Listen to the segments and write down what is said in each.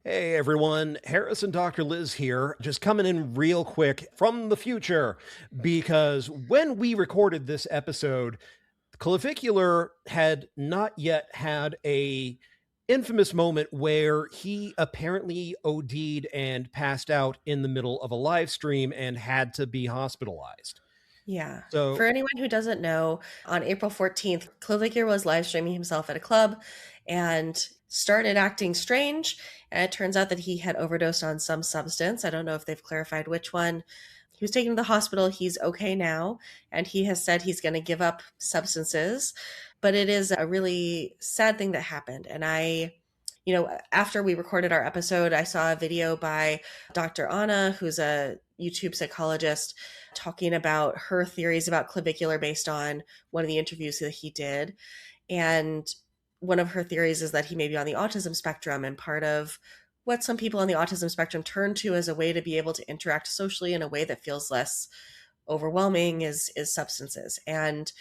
Hey everyone, Harris and Dr. Liz here, just coming in real quick from the future, because when we recorded this episode, Clavicular had not yet had a infamous moment where he apparently OD'd and passed out in the middle of a live stream and had to be hospitalized. Yeah. For So, anyone who doesn't know, on April 14th, Clavicular was live streaming himself at a club and started acting strange. And it turns out that he had overdosed on some substance. I don't know if they've clarified which one. He was taken to the hospital. He's okay now. And he has said he's going to give up substances. But it is a really sad thing that happened. And after we recorded our episode, I saw a video by Dr. Anna, who's a YouTube psychologist, talking about her theories about clavicular based on one of the interviews that he did. And one of her theories is that he may be on the autism spectrum, and part of what some people on the autism spectrum turn to as a way to be able to interact socially in a way that feels less overwhelming is substances. And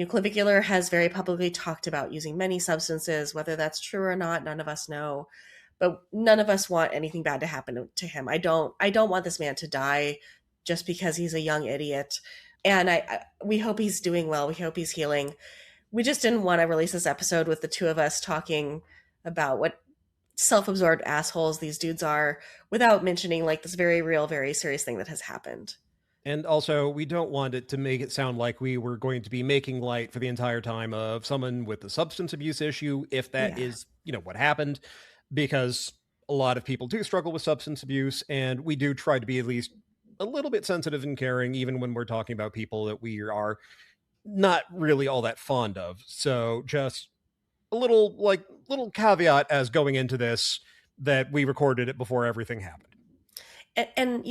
Clavicular has very publicly talked about using many substances. Whether that's true or not, none of us know. But none of us want anything bad to happen to him. I don't want this man to die just because he's a young idiot. And we hope he's doing well. We hope he's healing. We just didn't want to release this episode with the two of us talking about what self-absorbed assholes these dudes are without mentioning like this very real, very serious thing that has happened. and also, we don't want it to make it sound like we were going to be making light for the entire time of someone with a substance abuse issue, if that Yeah. is, what happened, because a lot of people do struggle with substance abuse, and we do try to be at least a little bit sensitive and caring, even when we're talking about people that we are not really all that fond of. So just a little caveat as going into this that we recorded it before everything happened. And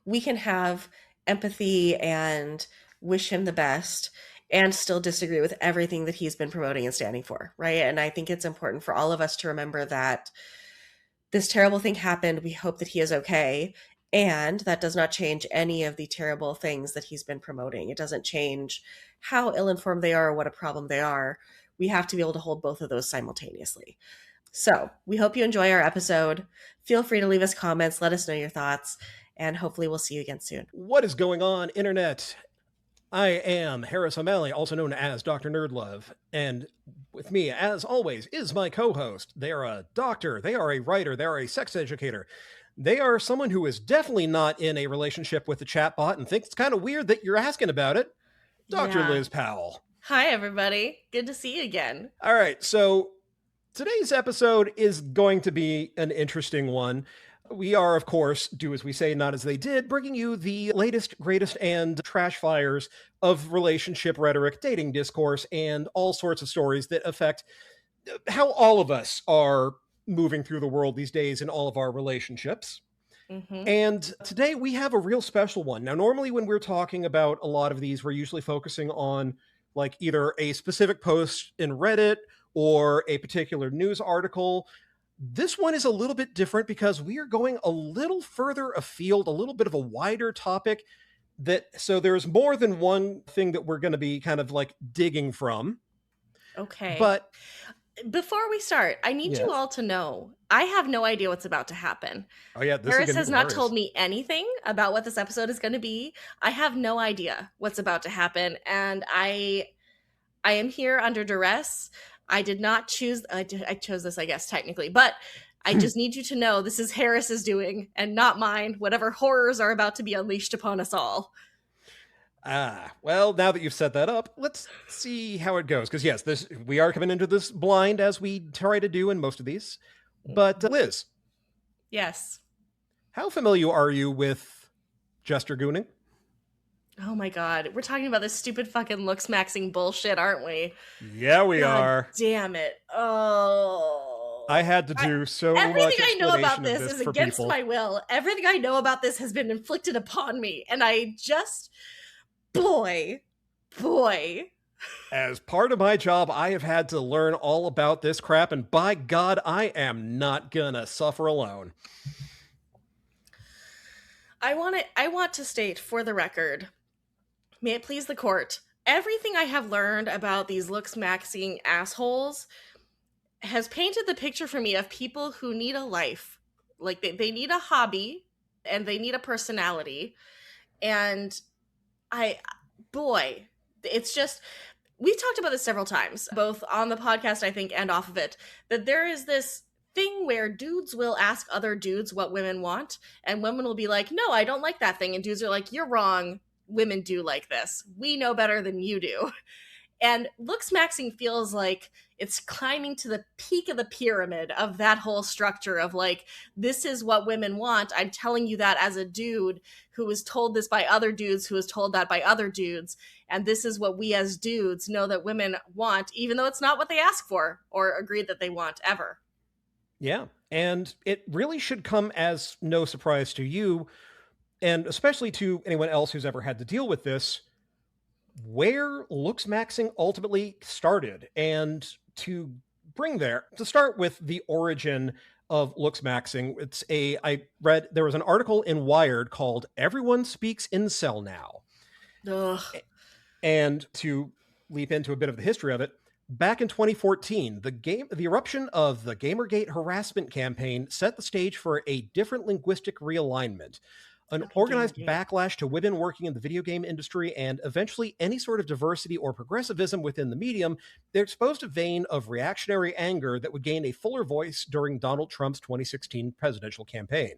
we can have empathy and wish him the best and still disagree with everything that he's been promoting and standing for, right? And I think it's important for all of us to remember that this terrible thing happened. We hope that he is okay. And that does not change any of the terrible things that he's been promoting. It doesn't change how ill informed they are or what a problem they are. We have to be able to hold both of those simultaneously. So we hope you enjoy our episode. Feel free to leave us comments, let us know your thoughts, and hopefully we'll see you again soon. What is going on, Internet? I am Harris O'Malley, also known as Dr. Nerdlove, and with me, as always, is my co-host. They are a doctor, they are a writer, they are a sex educator. They are someone who is definitely not in a relationship with the chatbot and thinks it's kind of weird that you're asking about it. Dr. Yeah. Liz Powell. Hi, everybody. Good to see you again. All right, so today's episode is going to be an interesting one. We are, of course, do as we say, not as they did, bringing you the latest, greatest, and trash fires of relationship rhetoric, dating discourse, and all sorts of stories that affect how all of us are moving through the world these days in all of our relationships. Mm-hmm. And today we have a real special one. Now, normally when we're talking about a lot of these, we're usually focusing on like either a specific post in Reddit or a particular news article. This one is a little bit different because we are going a little further afield, a little bit of a wider topic so there's more than one thing that we're going to be kind of like digging from. Okay. But Before we start, I need you yes. all to know I have no idea what's about to happen. Oh yeah, this is Harris going to has be not hilarious. told me anything about what this episode is going to be. I have no idea what's about to happen, and I am here under duress. I did not choose. I chose this, I guess, technically, but I just need you to know this is Harris's doing and not mine. Whatever horrors are about to be unleashed upon us all. Well, now that you've set that up, let's see how it goes. Because yes, this we are coming into this blind as we try to do in most of these. But Liz, Yes. how familiar are you with gesture gooning? Oh my god, we're talking about this stupid fucking Looksmaxxing bullshit, aren't we? Yeah, we God are. damn it. Oh. I had to do so Everything much I know about explanation of this this is for against people. my will. Everything I know about this has been inflicted upon me. And I just, boy. As part of my job, I have had to learn all about this crap, and by God, I am not gonna suffer alone. I want to state for the record, may it please the court, everything I have learned about these Looksmaxxing assholes has painted the picture for me of people who need a life. Like they need a hobby and they need a personality. And I, boy, it's just, we've talked about this several times, both on the podcast, I think, and off of it, that there is this thing where dudes will ask other dudes what women want, and women will be like, no, I don't like that thing. And dudes are like, you're wrong. Women do like this. We know better than you do. And Looksmaxxing feels like it's climbing to the peak of the pyramid of that whole structure of like, this is what women want. I'm telling you that as a dude who was told this by other dudes, who was told that by other dudes. And this is what we as dudes know that women want, even though it's not what they ask for or agree that they want ever. Yeah. And it really should come as no surprise to you, and especially to anyone else who's ever had to deal with this, where Looksmaxxing ultimately started. And to to start with the origin of Looksmaxxing, I read, there was an article in Wired called Everyone Speaks Incel Now. Ugh. And to leap into a bit of the history of it, back in 2014, the eruption of the Gamergate harassment campaign set the stage for a different linguistic realignment. An organized backlash to women working in the video game industry, and eventually any sort of diversity or progressivism within the medium, they exposed a vein of reactionary anger that would gain a fuller voice during Donald Trump's 2016 presidential campaign.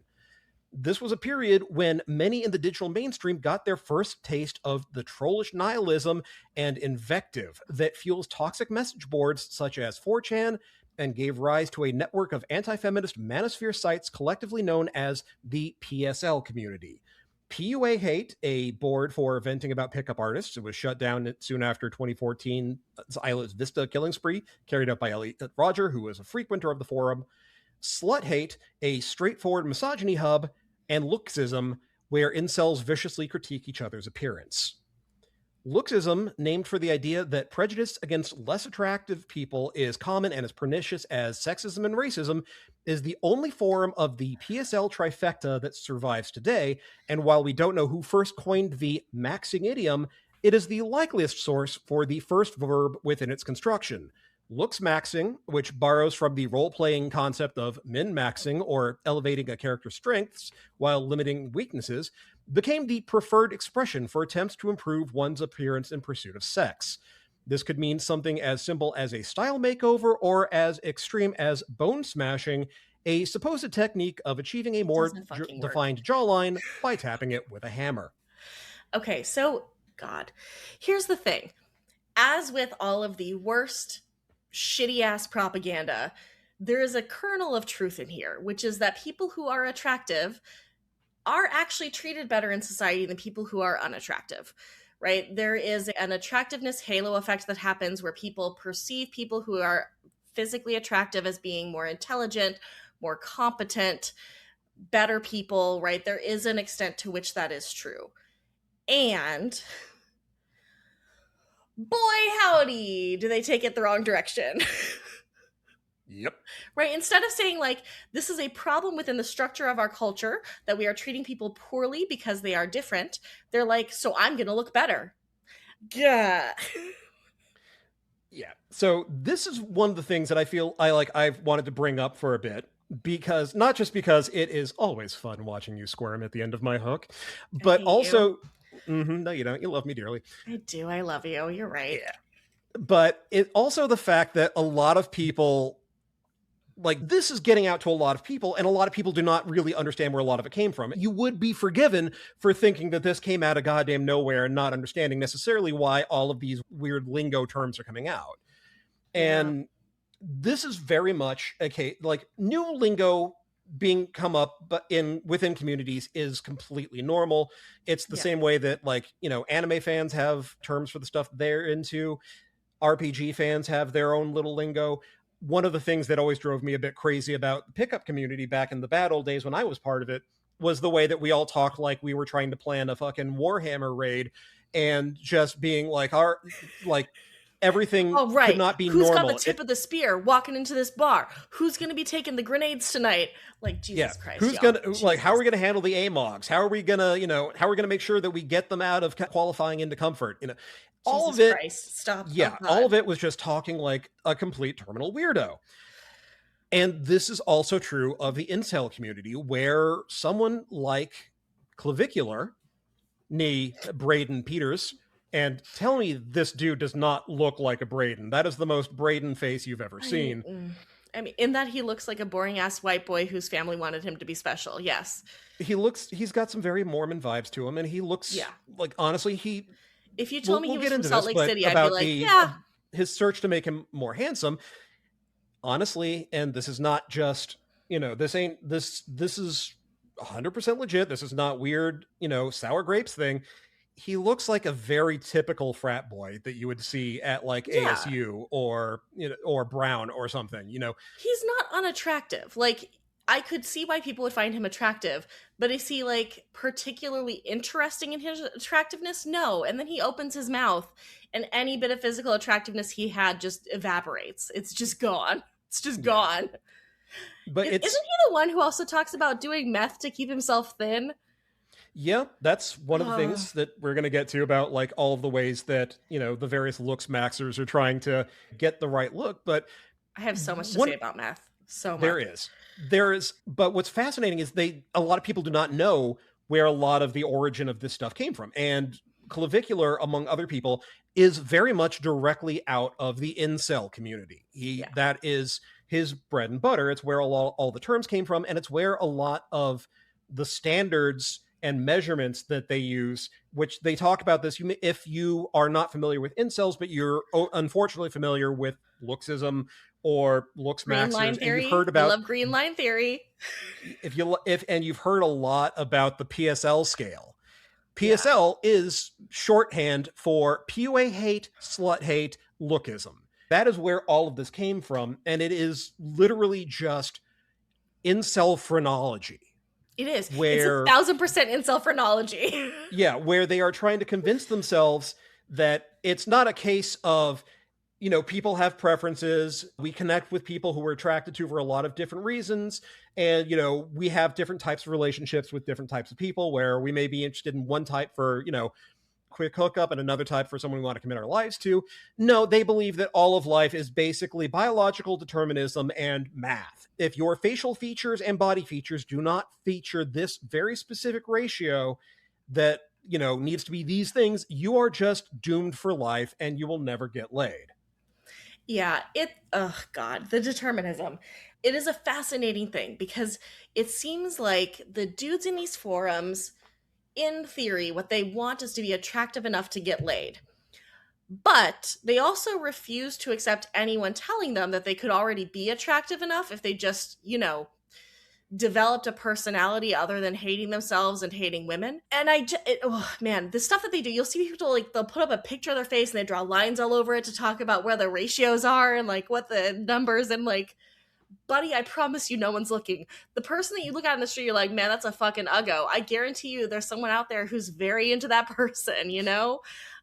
This was a period when many in the digital mainstream got their first taste of the trollish nihilism and invective that fuels toxic message boards such as 4chan, and gave rise to a network of anti-feminist manosphere sites collectively known as the PSL community. PUA Hate, a board for venting about pickup artists, it was shut down soon after 2014's Isla Vista killing spree, carried out by Elliot Roger, who was a frequenter of the forum. Slut Hate, a straightforward misogyny hub, and Looksism, where incels viciously critique each other's appearance. Looksism, named for the idea that prejudice against less attractive people is common and as pernicious as sexism and racism, is the only form of the PSL trifecta that survives today, and while we don't know who first coined the maxing idiom, it is the likeliest source for the first verb within its construction. Looksmaxxing, which borrows from the role-playing concept of min-maxing, or elevating a character's strengths while limiting weaknesses, became the preferred expression for attempts to improve one's appearance in pursuit of sex. This could mean something as simple as a style makeover or as extreme as bone smashing, a supposed technique of achieving a more defined jawline by tapping it with a hammer. Okay, so, God, here's the thing. As with all of the worst, shitty-ass propaganda, there is a kernel of truth in here, which is that people who are attractive are actually treated better in society than people who are unattractive, right? There is an attractiveness halo effect that happens where people perceive people who are physically attractive as being more intelligent, more competent, better people, right? There is an extent to which that is true. And boy, howdy, do they take it the wrong direction. Yep. Right? Instead of saying, like, this is a problem within the structure of our culture, that we are treating people poorly because they are different, they're like, so I'm going to look better. Yeah. Yeah. So this is one of the things that I feel I've wanted to bring up for a bit, because not just because it is always fun watching you squirm at the end of my hook, but also, no, you don't. You love me dearly. I do. I love you. You're right. Yeah. But it also the fact that a lot of people, like, this is getting out to a lot of people, and a lot of people do not really understand where a lot of it came from. You would be forgiven for thinking that this came out of goddamn nowhere and not understanding necessarily why all of these weird lingo terms are coming out. And this is very much a case, like, new lingo being come up but within communities is completely normal. It's the same way that, like, you know, anime fans have terms for the stuff they're into. RPG fans have their own little lingo. One of the things that always drove me a bit crazy about the pickup community back in the bad old days when I was part of it was the way that we all talked like we were trying to plan a fucking Warhammer raid, and just being like, everything could not be normal. Who's got the tip of the spear walking into this bar? Who's going to be taking the grenades tonight? Like, Jesus Christ. Who's going to, like, how are we going to handle the AMOGs? How are we going to, how are we going to make sure that we get them out of qualifying into comfort? All of it. Stop. Yeah. All of it was just talking like a complete terminal weirdo. And this is also true of the incel community, where someone like Clavicular, nee Braden Peters, and tell me this dude does not look like a Braden. That is the most Braden face you've ever I, seen. mm, I mean, in that he looks like a boring ass white boy whose family wanted him to be special. Yes. He's got some very Mormon vibes to him, and he looks Yeah. like, honestly, he, If you told me we'll he was get from into Salt this, Lake but City, I'd be about like, the yeah. his search to make him more handsome, honestly, and this is not just, this is 100% legit. This is not weird, sour grapes thing. He looks like a very typical frat boy that you would see at like Yeah. ASU or or Brown or something. He's not unattractive. Like, I could see why people would find him attractive, but is he like particularly interesting in his attractiveness? No. And then he opens his mouth and any bit of physical attractiveness he had just evaporates. It's just gone. It's just Yeah, gone. but Isn't it's he the one who also talks about doing meth to keep himself thin? yeah, that's one of the Uh, things that we're going to get to about like all of the ways that, the various Looksmaxxers are trying to get the right look. But I have so much to say one about meth. So there much. is. There is, but what's fascinating is a lot of people do not know where a lot of the origin of this stuff came from. And Clavicular, among other people, is very much directly out of the incel community. Yeah. That is his bread and butter. It's where all the terms came from, and it's where a lot of the standards and measurements that they use, which they talk about this. If you are not familiar with incels, but you're unfortunately familiar with looksism or Green line Looksmaxxers, and you've theory. heard I about love green line theory. if you've heard a lot about the PSL scale. Yeah. PSL is shorthand for PUA hate, slut hate, lookism. That is where all of this came from, and it is literally just incel phrenology. It is. It's Where 1,000% incel phrenology. yeah, where they are trying to convince themselves that it's not a case of, people have preferences. We connect with people who we're attracted to for a lot of different reasons. And, we have different types of relationships with different types of people where we may be interested in one type for, quick hookup and another type for someone we want to commit our lives to. No, they believe that all of life is basically biological determinism and math. If your facial features and body features do not feature this very specific ratio that, needs to be these things, you are just doomed for life and you will never get laid. Yeah, oh God, the determinism. It is a fascinating thing because it seems like the dudes in these forums, in theory, what they want is to be attractive enough to get laid. But they also refuse to accept anyone telling them that they could already be attractive enough if they just, developed a personality other than hating themselves and hating women. And oh man, the stuff that they do, you'll see people like they'll put up a picture of their face and they draw lines all over it to talk about where the ratios are and like what the numbers and like, buddy, I promise you no one's looking. The person that you look at in the street, you're like, man, that's a fucking uggo. I guarantee you there's someone out there who's very into that person,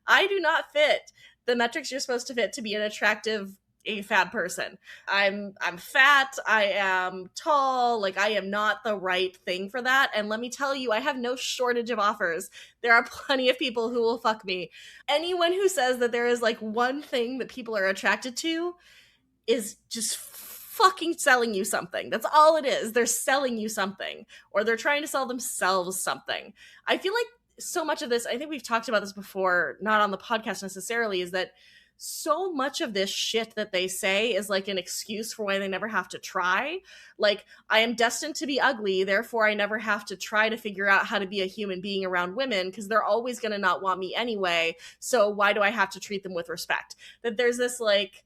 I do not fit the metrics you're supposed to fit to be an attractive AFAB person. I'm fat, I am tall, like I am not the right thing for that. And let me tell you, I have no shortage of offers. There are plenty of people who will fuck me. Anyone who says that there is like one thing that people are attracted to is just fucking selling you something. That's all it is. They're selling you something, or they're trying to sell themselves something. I feel like so much of this, I think we've talked about this before, not on the podcast necessarily, is that so much of this shit that they say is like an excuse for why they never have to try. Like, I am destined to be ugly, therefore I never have to try to figure out how to be a human being around women because they're always going to not want me anyway. So why do I have to treat them with respect? That there's this like,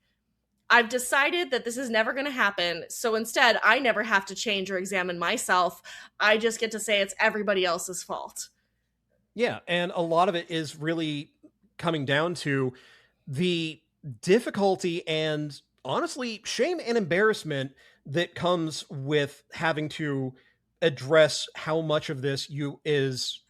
I've decided that this is never going to happen. So instead, I never have to change or examine myself. I just get to say it's everybody else's fault. Yeah, and a lot of it is really coming down to the difficulty and honestly shame and embarrassment that comes with having to address how much of this you is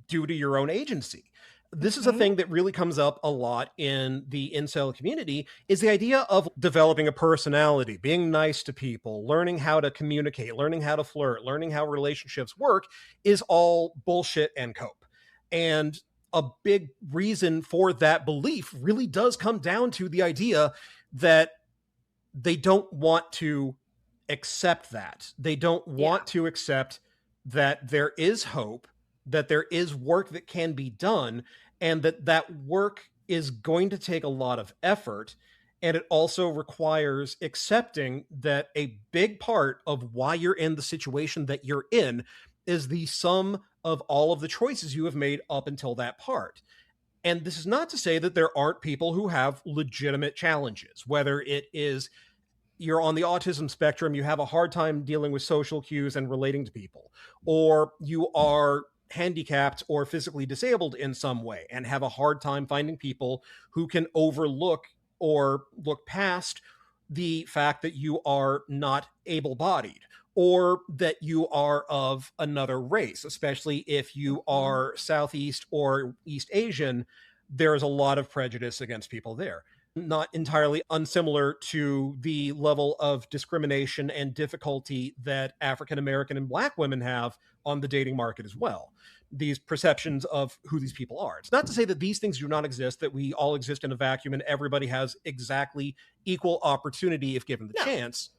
due to your own agency. This is a Mm-hmm. thing that really comes up a lot in the incel community is the idea of developing a personality, being nice to people, learning how to communicate, learning how to flirt, learning how relationships work is all bullshit and cope. And a big reason for that belief really does come down to the idea that they don't want to accept that. They don't Yeah. want to accept that there is hope, that there is work that can be done, and that that work is going to take a lot of effort. And it also requires accepting that a big part of why you're in the situation that you're in is the sum of all of the choices you have made up until that part. And this is not to say that there aren't people who have legitimate challenges, whether it is you're on the autism spectrum, you have a hard time dealing with social cues and relating to people, or you are handicapped or physically disabled in some way and have a hard time finding people who can overlook or look past the fact that you are not able bodied or that you are of another race, especially if you Mhm. are Southeast or East Asian. There is a lot of prejudice against people there, not entirely unsimilar to the level of discrimination and difficulty that African American and Black women have on the dating market as well. These perceptions of who these people are. It's not to say that these things do not exist, that we all exist in a vacuum and everybody has exactly equal opportunity if given the No. chance.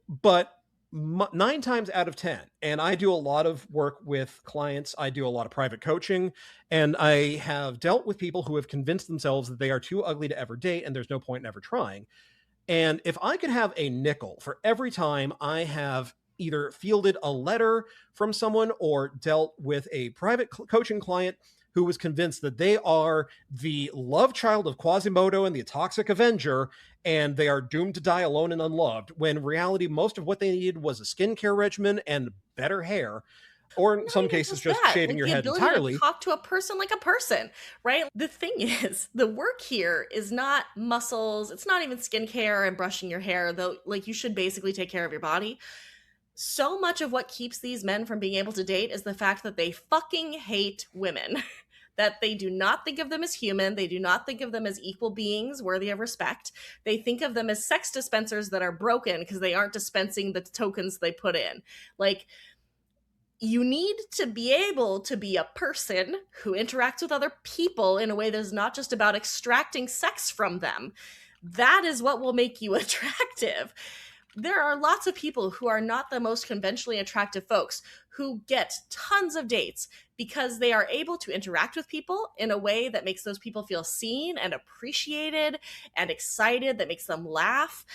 But 9 times out of 10, and I do a lot of work with clients, I do a lot of private coaching, and I have dealt with people who have convinced themselves that they are too ugly to ever date and there's no point in ever trying. And if I could have a nickel for every time I have either fielded a letter from someone or dealt with a private coaching client who was convinced that they are the love child of Quasimodo and the Toxic Avenger, and they are doomed to die alone and unloved, when in reality, most of what they needed was a skincare regimen and better hair, or in Not some even cases, just just that, shaving like your the head ability to entirely. talk to a person like a person, right? The thing is, the work here is not muscles, it's not even skincare and brushing your hair, though, like, you should basically take care of your body. So much of what keeps these men from being able to date is the fact that they fucking hate women. That they do not think of them as human. They do not think of them as equal beings worthy of respect. They think of them as sex dispensers that are broken because they aren't dispensing the tokens they put in. Like, you need to be able to be a person who interacts with other people in a way that's not just about extracting sex from them. That is what will make you attractive. There are lots of people who are not the most conventionally attractive folks who get tons of dates because they are able to interact with people in a way that makes those people feel seen and appreciated and excited, that makes them laugh.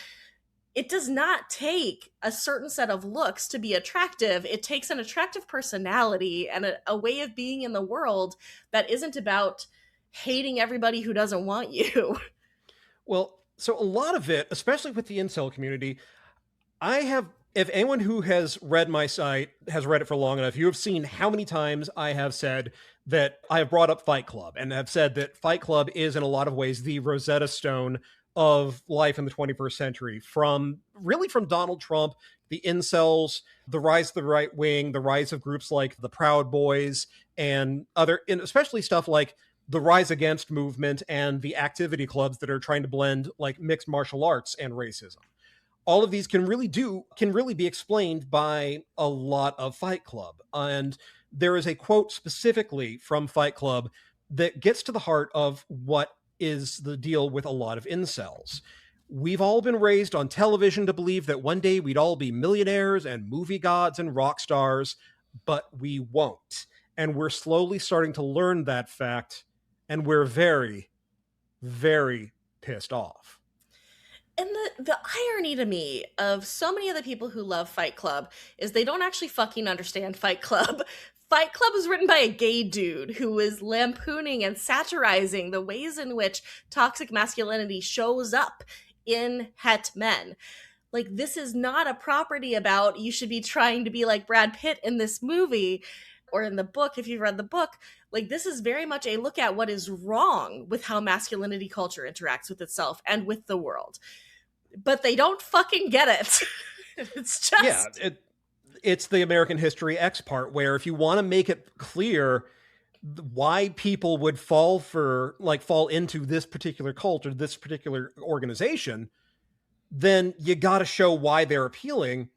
It does not take a certain set of looks to be attractive. It takes an attractive personality and a way of being in the world that isn't about hating everybody who doesn't want you. Well, so a lot of it, especially with the incel community, I have, if anyone who has read my site has read it for long enough, you have seen how many times I have said that I have brought up Fight Club and have said that Fight Club is in a lot of ways the Rosetta Stone of life in the 21st century, from really from Donald Trump, the incels, the rise of the right wing, the rise of groups like the Proud Boys, and other, and especially stuff like the Rise Against movement and the activity clubs that are trying to blend like mixed martial arts and racism. All of these can really be explained by a lot of Fight Club. And there is a quote specifically from Fight Club that gets to the heart of what is the deal with a lot of incels. We've all been raised on television to believe that one day we'd all be millionaires and movie gods and rock stars, but we won't. And we're slowly starting to learn that fact, and we're very, very pissed off. And the irony to me of so many of the people who love Fight Club is they don't actually fucking understand Fight Club. Fight Club was written by a gay dude who was lampooning and satirizing the ways in which toxic masculinity shows up in het men. Like, this is not a property about you should be trying to be like Brad Pitt in this movie or in the book if you've read the book. Like, this is very much a look at what is wrong with how masculinity culture interacts with itself and with the world, but they don't fucking get it. It's Yeah, just it's the American History X part, where if you want to make it clear why people would fall into this particular cult or this particular organization, then you got to show why they're appealing.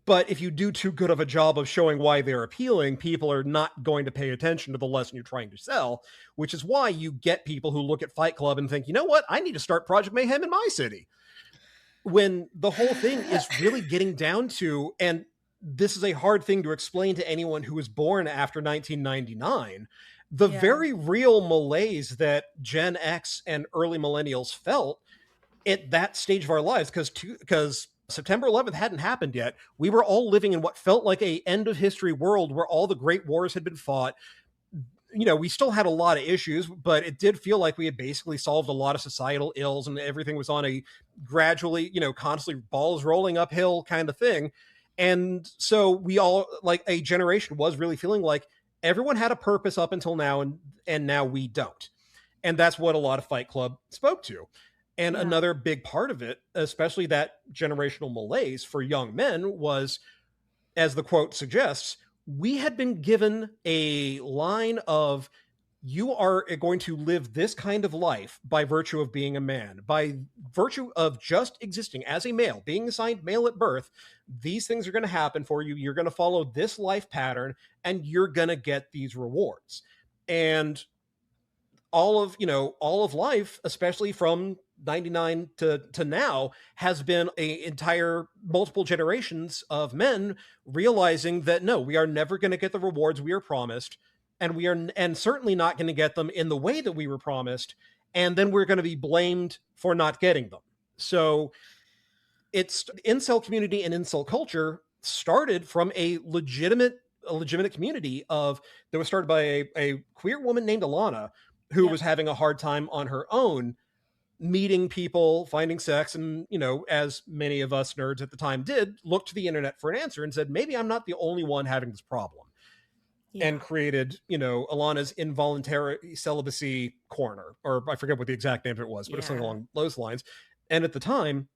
But if you do too good of a job of showing why they're appealing, people are not going to pay attention to the lesson you're trying to sell, which is why you get people who look at Fight Club and think, you know what, I need to start Project Mayhem in my city. when the whole thing is really getting down to, and this is a hard thing to explain to anyone who was born after 1999, the Yeah. very real malaise that Gen X and early millennials felt at that stage of our lives, because September 11th hadn't happened yet. We were all living in what felt like a end of history world where all the great wars had been fought. We still had a lot of issues, but it did feel like we had basically solved a lot of societal ills and everything was on a gradually, constantly balls rolling uphill kind of thing. And so we all, like, a generation was really feeling like everyone had a purpose up until now, and now we don't. And that's what a lot of Fight Club spoke to. And Yeah. another big part of it, especially that generational malaise for young men, was, as the quote suggests, we had been given a line of, you are going to live this kind of life by virtue of being a man, by virtue of just existing as a male, being assigned male at birth. These things are going to happen for you. You're going to follow this life pattern and you're going to get these rewards. And all of life, especially from 99 to now, has been a entire multiple generations of men realizing that no, we are never going to get the rewards we are promised, and certainly not going to get them in the way that we were promised, and then we're going to be blamed for not getting them. So it's incel community and incel culture started from a legitimate community of that was started by a queer woman named Alana, who Yep. was having a hard time on her own meeting people, finding sex, and as many of us nerds at the time did, looked to the internet for an answer and said, maybe I'm not the only one having this problem, Yeah. and created Alana's involuntary celibacy corner, or I forget what the exact name of it was, but it's something Yeah. along those lines. And at the time,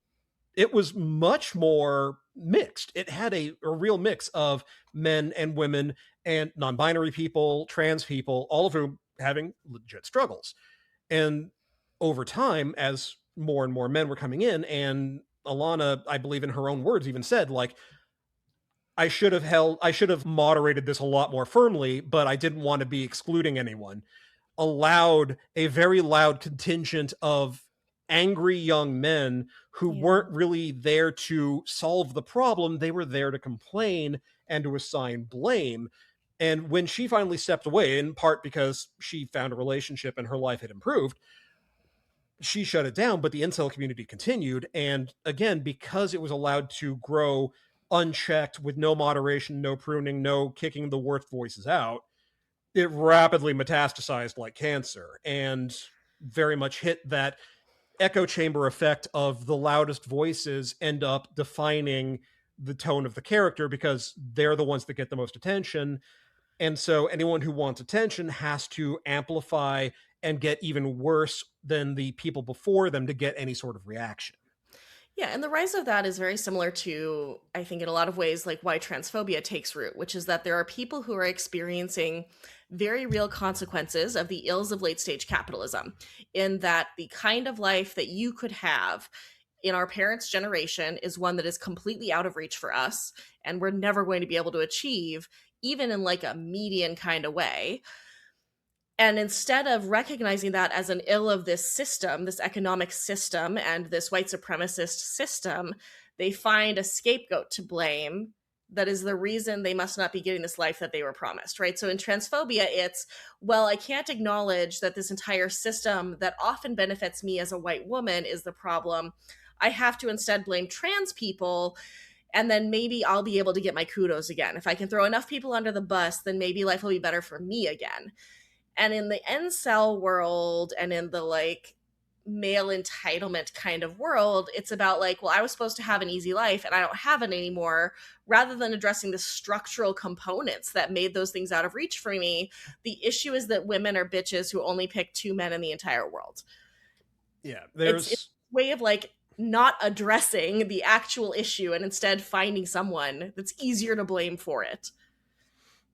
it was much more mixed. It had a real mix of men and women and non-binary people, trans people, all of whom having legit struggles. And over time, as more and more men were coming in, and Alana, I believe in her own words, even said, like, I should have moderated this a lot more firmly, but I didn't want to be excluding anyone. Allowed a very loud contingent of angry young men who Yeah. weren't really there to solve the problem. They were there to complain and to assign blame. And when she finally stepped away, in part because she found a relationship and her life had improved, she shut it down, but the incel community continued. And again, because it was allowed to grow unchecked with no moderation, no pruning, no kicking the worst voices out, it rapidly metastasized like cancer and very much hit that echo chamber effect of the loudest voices end up defining the tone of the character because they're the ones that get the most attention. And so anyone who wants attention has to amplify and get even worse than the people before them to get any sort of reaction. Yeah, and the rise of that is very similar to, I think, in a lot of ways, like why transphobia takes root, which is that there are people who are experiencing very real consequences of the ills of late stage capitalism, in that the kind of life that you could have in our parents' generation is one that is completely out of reach for us, and we're never going to be able to achieve, even in like a median kind of way. And instead of recognizing that as an ill of this system, this economic system, and this white supremacist system, they find a scapegoat to blame that is the reason they must not be getting this life that they were promised, right? So in transphobia, it's, well, I can't acknowledge that this entire system that often benefits me as a white woman is the problem. I have to instead blame trans people, and then maybe I'll be able to get my kudos again. If I can throw enough people under the bus, then maybe life will be better for me again. And in the incel world and in the like male entitlement kind of world, it's about like, well, I was supposed to have an easy life and I don't have it anymore. Rather than addressing the structural components that made those things out of reach for me, the issue is that women are bitches who only pick two men in the entire world. Yeah, It's there's a way of like not addressing the actual issue and instead finding someone that's easier to blame for it.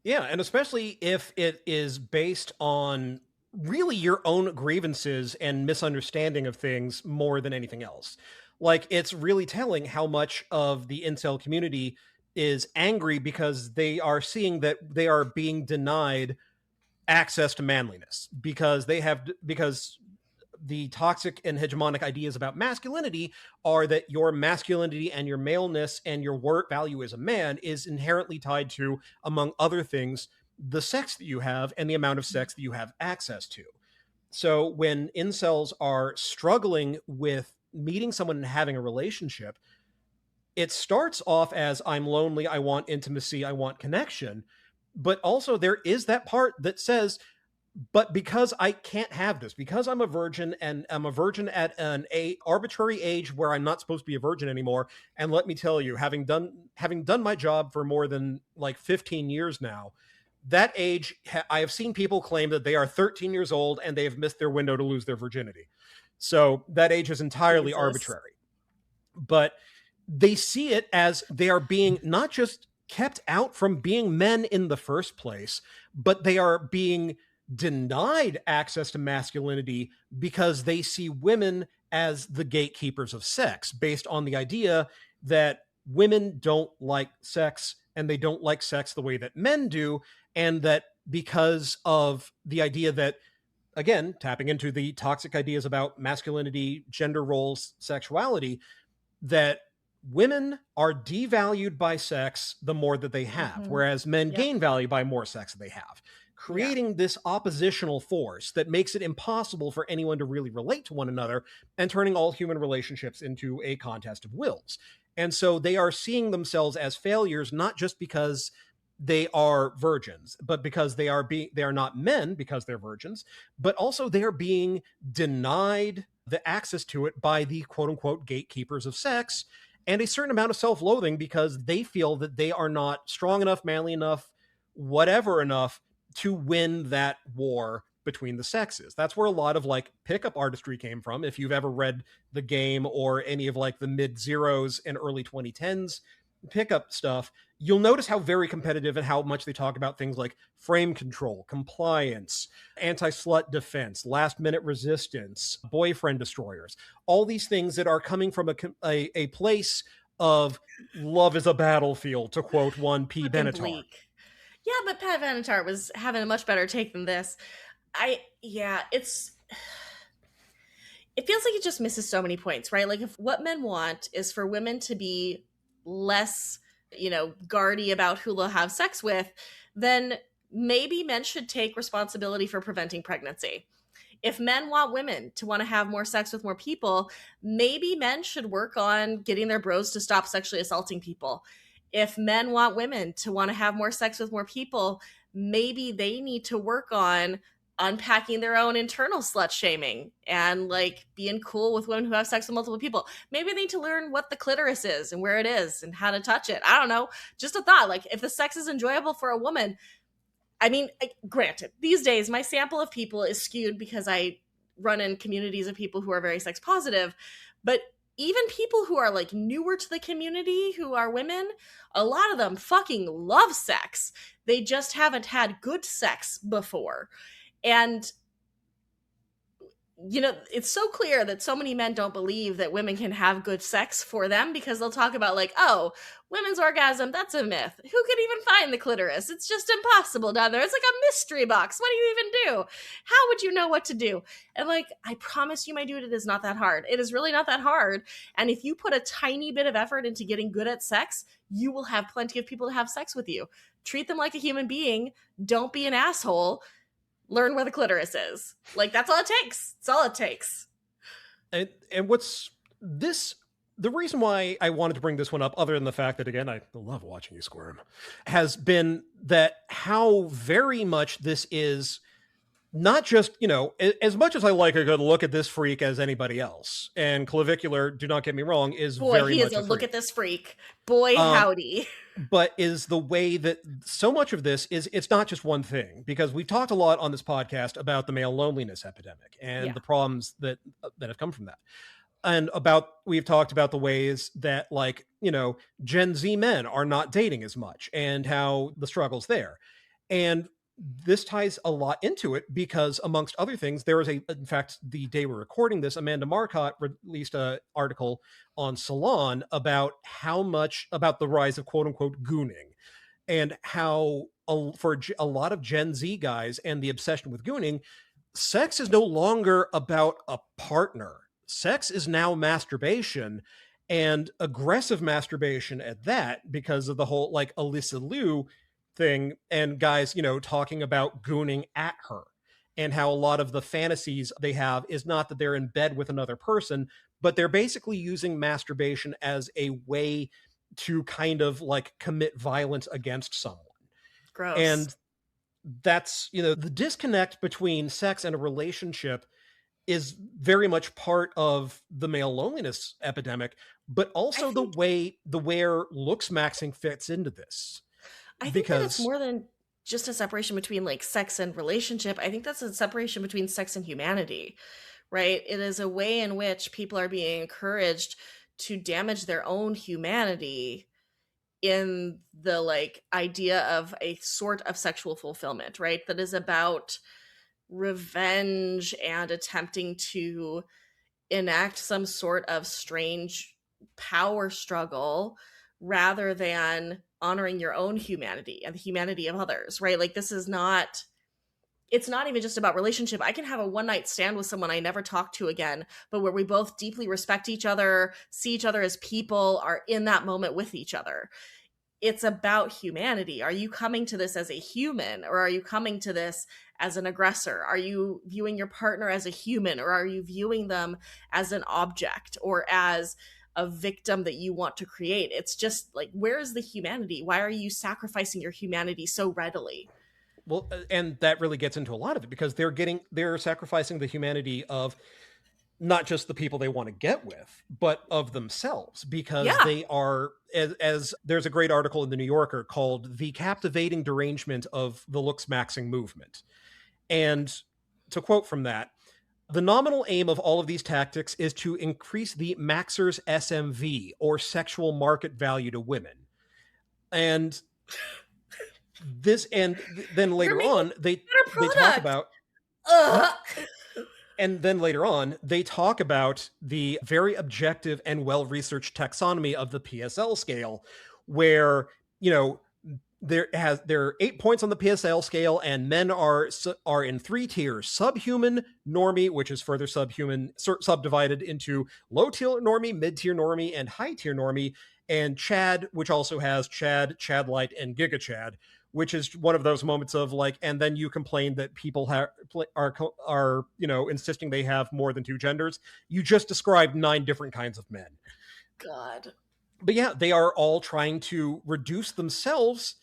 Yeah, and especially if it is based on really your own grievances and misunderstanding of things more than anything else. Like, it's really telling how much of the incel community is angry because they are seeing that they are being denied access to manliness because the toxic and hegemonic ideas about masculinity are that your masculinity and your maleness and your worth value as a man is inherently tied to, among other things, the sex that you have and the amount of sex that you have access to. So when incels are struggling with meeting someone and having a relationship, it starts off as I'm lonely, I want intimacy, I want connection. But also there is that part that says, but because I can't have this, because I'm a virgin and I'm a virgin at an arbitrary age where I'm not supposed to be a virgin anymore. And let me tell you, having done my job for more than like 15 years now, that age, I have seen people claim that they are 13 years old and they have missed their window to lose their virginity. So that age is entirely Jesus. arbitrary. But they see it as they are being not just kept out from being men in the first place, but they are being denied access to masculinity because they see women as the gatekeepers of sex, based on the idea that women don't like sex and they don't like sex the way that men do. And that because of the idea that, again, tapping into the toxic ideas about masculinity, gender roles, sexuality, that women are devalued by sex the more that they have, whereas men Yep. gain value by more sex that they have, creating this oppositional force that makes it impossible for anyone to really relate to one another and turning all human relationships into a contest of wills. And so they are seeing themselves as failures, not just because they are virgins, but because they are not men because they're virgins, but also they are being denied the access to it by the quote unquote gatekeepers of sex, and a certain amount of self-loathing because they feel that they are not strong enough, manly enough, whatever enough to win that war between the sexes. That's where a lot of like pickup artistry came from. If you've ever read The Game or any of like the mid zeros and early 2010s pickup stuff, you'll notice how very competitive and how much they talk about things like frame control, compliance, anti-slut defense, last minute resistance, boyfriend destroyers, all these things that are coming from a place of love is a battlefield, to quote one P. Fucking Benatar. bleak. Yeah, but Pat Benatar was having a much better take than this. It feels like it just misses so many points, right? Like if what men want is for women to be less, guardy about who they'll have sex with, then maybe men should take responsibility for preventing pregnancy. If men want women to want to have more sex with more people, maybe men should work on getting their bros to stop sexually assaulting people. If men want women to want to have more sex with more people, maybe they need to work on unpacking their own internal slut shaming and like being cool with women who have sex with multiple people. Maybe they need to learn what the clitoris is and where it is and how to touch it. I don't know. Just a thought. Like if the sex is enjoyable for a woman, I mean, granted, these days my sample of people is skewed because I run in communities of people who are very sex positive, but even people who are like newer to the community who are women, a lot of them fucking love sex. They just haven't had good sex before. And it's so clear that so many men don't believe that women can have good sex for them because they'll talk about like, oh, women's orgasm, that's a myth. Who could even find the clitoris? It's just impossible down there. It's like a mystery box. What do you even do? How would you know what to do? And like, I promise you, my dude, it is not that hard. It is really not that hard. And if you put a tiny bit of effort into getting good at sex, you will have plenty of people to have sex with you. Treat them like a human being. Don't be an asshole. Learn where the clitoris is. Like, that's all it takes. It's all it takes. And what's this? The reason why I wanted to bring this one up, other than the fact that, again, I love watching you squirm, has been that how very much this is not just, as much as I like a good look at this freak as anybody else, and Clavicular, do not get me wrong, is Boy, very he much is a freak. look at this freak. Boy, howdy. But is the way that so much of this is, it's not just one thing, because we've talked a lot on this podcast about the male loneliness epidemic and the problems that have come from that. And we've talked about the ways that, like, Gen Z men are not dating as much and how the struggles there. And this ties a lot into it because, amongst other things, there was in fact, the day we're recording this, Amanda Marcotte released an article on Salon about about the rise of quote unquote gooning, and how for a lot of Gen Z guys and the obsession with gooning, sex is no longer about a partner. Sex is now masturbation, and aggressive masturbation at that, because of the whole like Alyssa Liu thing and guys, talking about gooning at her, and how a lot of the fantasies they have is not that they're in bed with another person, but they're basically using masturbation as a way to kind of like commit violence against someone. Gross. And that's, the disconnect between sex and a relationship is very much part of the male loneliness epidemic, but I also think the where Looksmaxxing fits into this. I think that it's Because, more than just a separation between like sex and relationship. I think that's a separation between sex and humanity, right? It is a way in which people are being encouraged to damage their own humanity in the like idea of a sort of sexual fulfillment, right? That is about revenge and attempting to enact some sort of strange power struggle rather than honoring your own humanity and the humanity of others, right? Like this is not, it's not even just about relationship. I can have a one night stand with someone I never talk to again, but where we both deeply respect each other, see each other as people, are in that moment with each other. It's about humanity. Are you coming to this as a human, or are you coming to this as an aggressor? Are you viewing your partner as a human, or are you viewing them as an object or as a victim that you want to create? It's just like, where is the humanity? Why are you sacrificing your humanity so readily? well, and that really gets into a lot of it, because they're sacrificing the humanity of not just the people they want to get with, but of themselves, because Yeah. they are, as there's a great article in the New Yorker called "The Captivating Derangement of the Looksmaxxing Movement." And to quote from that, the nominal aim of all of these tactics is to increase the maxer's SMV, or sexual market value, to women. And then They're later making on, better they talk product. about Ugh. and then later on, they talk about the very objective and well-researched taxonomy of the PSL scale, where, there are 8 points on the PSL scale, and men are in 3 tiers: subhuman, normie, which is further subdivided into low tier normie, mid tier normie, and high tier normie, and Chad, which also has Chad, Chad Light, and Giga Chad, which is one of those moments of like, and then you complain that people are insisting they have more than 2 genders. You just described 9 different kinds of men. God. But yeah, they are all trying to reduce themselves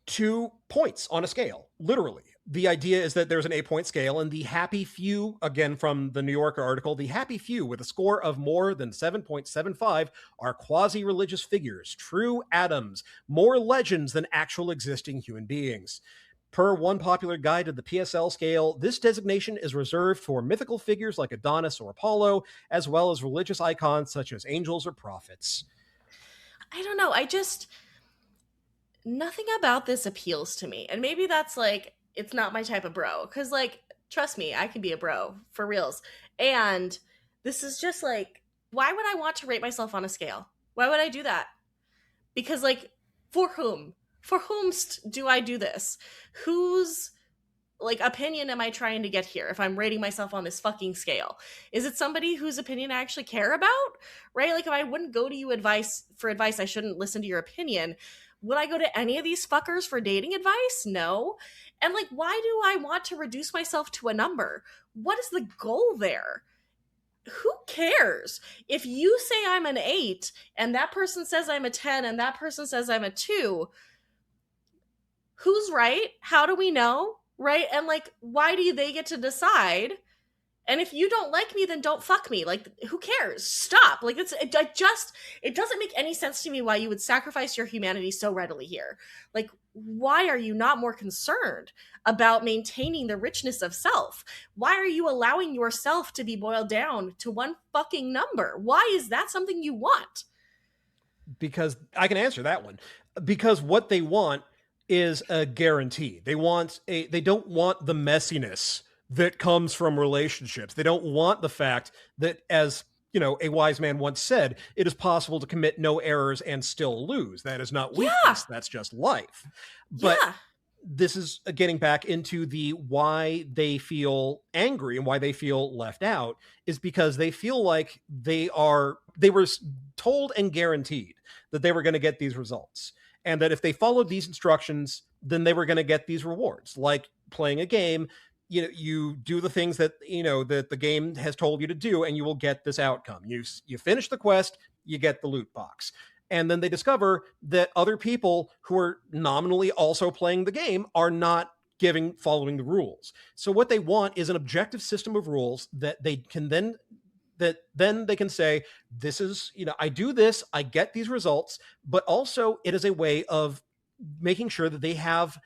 to points on a scale, literally. The idea is that there's an 8 point scale, and the happy few, again from the New Yorker article, the happy few with a score of more than 7.75 are quasi religious figures, true atoms, more legends than actual existing human beings. Per one popular guide to the PSL scale, this designation is reserved for mythical figures like Adonis or Apollo, as well as religious icons such as angels or prophets. I don't know. I just, nothing about this appeals to me. And maybe that's like, it's not my type of bro. Cause like, trust me, I can be a bro for reals. And this is just like, why would I want to rate myself on a scale? Why would I do that? Because like, for whom? For whomst do I do this? Whose like opinion am I trying to get here if I'm rating myself on this fucking scale? Is it somebody whose opinion I actually care about? Right? Like if I wouldn't go to you for advice, I shouldn't listen to your opinion. Would I go to any of these fuckers for dating advice? No. And like why do I want to reduce myself to a number? What is the goal there? Who cares? If you say I'm an 8 and that person says I'm a 10 and that person says I'm a 2, who's right? How do we know? Right? And like, why do they get to decide? And if you don't like me, then don't fuck me. Like, who cares? Stop. Like, it doesn't make any sense to me why you would sacrifice your humanity so readily here. Like, why are you not more concerned about maintaining the richness of self? Why are you allowing yourself to be boiled down to one fucking number? Why is that something you want? Because I can answer that one. Because what they want is a guarantee. They don't want the messiness that comes from relationships. They don't want the fact that, as a wise man once said, it is possible to commit no errors and still lose. That is not Yeah. weakness, that's just life. But Yeah. this is getting back into the why they feel angry and why they feel left out is because they feel like they were told and guaranteed that they were going to get these results, and that if they followed these instructions, then they were going to get these rewards, like playing a game. You do the things that that the game has told you to do, and you will get this outcome. You finish the quest, you get the loot box. And then they discover that other people who are nominally also playing the game are not following the rules. So what they want is an objective system of rules that then they can say, this is, I do this, I get these results, but also it is a way of making sure that they have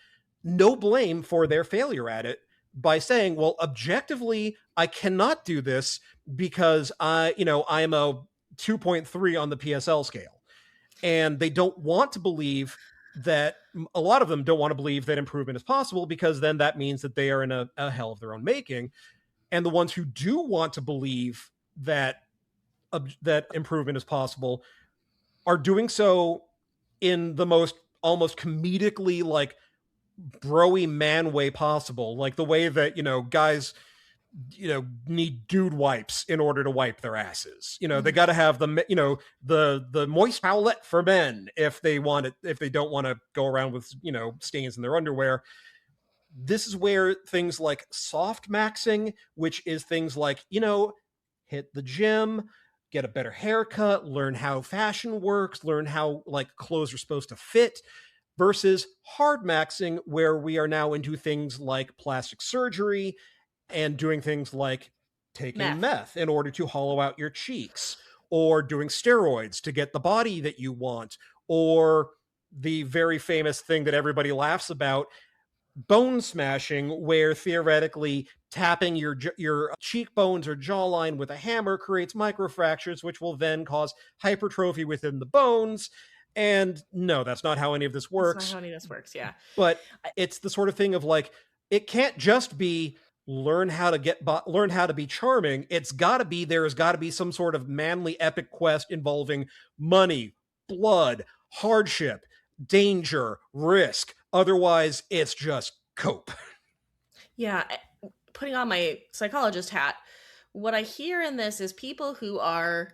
no blame for their failure at it, by saying, well, objectively, I cannot do this because I am a 2.3 on the PSL scale. And they don't want to believe that, a lot of them don't want to believe that improvement is possible, because then that means that they are in a hell of their own making. And the ones who do want to believe that improvement is possible are doing so in the most almost comedically, like, broy man way possible, like the way that guys need dude wipes in order to wipe their asses. They got to have the moist towelette for men if they don't want to go around with stains in their underwear. This is where things like Softmaxxing, which is things like hit the gym, get a better haircut, learn how fashion works, learn how like clothes are supposed to fit, versus hardmaxxing, where we are now into things like plastic surgery and doing things like taking meth in order to hollow out your cheeks, or doing steroids to get the body that you want, or the very famous thing that everybody laughs about, bone smashing, where theoretically tapping your cheekbones or jawline with a hammer creates microfractures, which will then cause hypertrophy within the bones. And no, that's not how any of this works. That's not how any of this works, yeah. But it's the sort of thing of like, it can't just be learn how to be charming. There's got to be some sort of manly epic quest involving money, blood, hardship, danger, risk. Otherwise, it's just cope. Yeah, putting on my psychologist hat, what I hear in this is people who are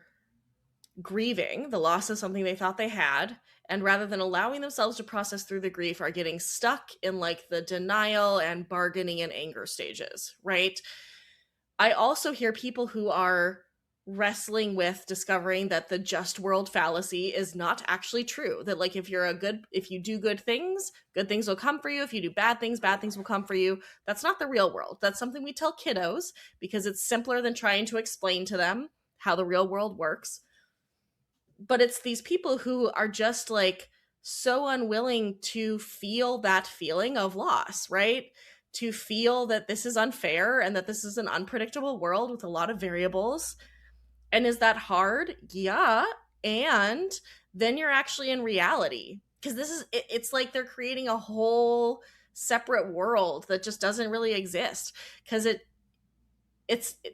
grieving the loss of something they thought they had, and rather than allowing themselves to process through the grief, are getting stuck in like the denial and bargaining and anger stages, right? I also hear people who are wrestling with discovering that the just world fallacy is not actually true. That like if you do good things will come for you. If you do bad things will come for you. That's not the real world. That's something we tell kiddos because it's simpler than trying to explain to them how the real world works. But it's these people who are just like so unwilling to feel that feeling of loss, right? To feel that this is unfair and that this is an unpredictable world with a lot of variables. And is that hard? Yeah. And then you're actually in reality, because it's like they're creating a whole separate world that just doesn't really exist, because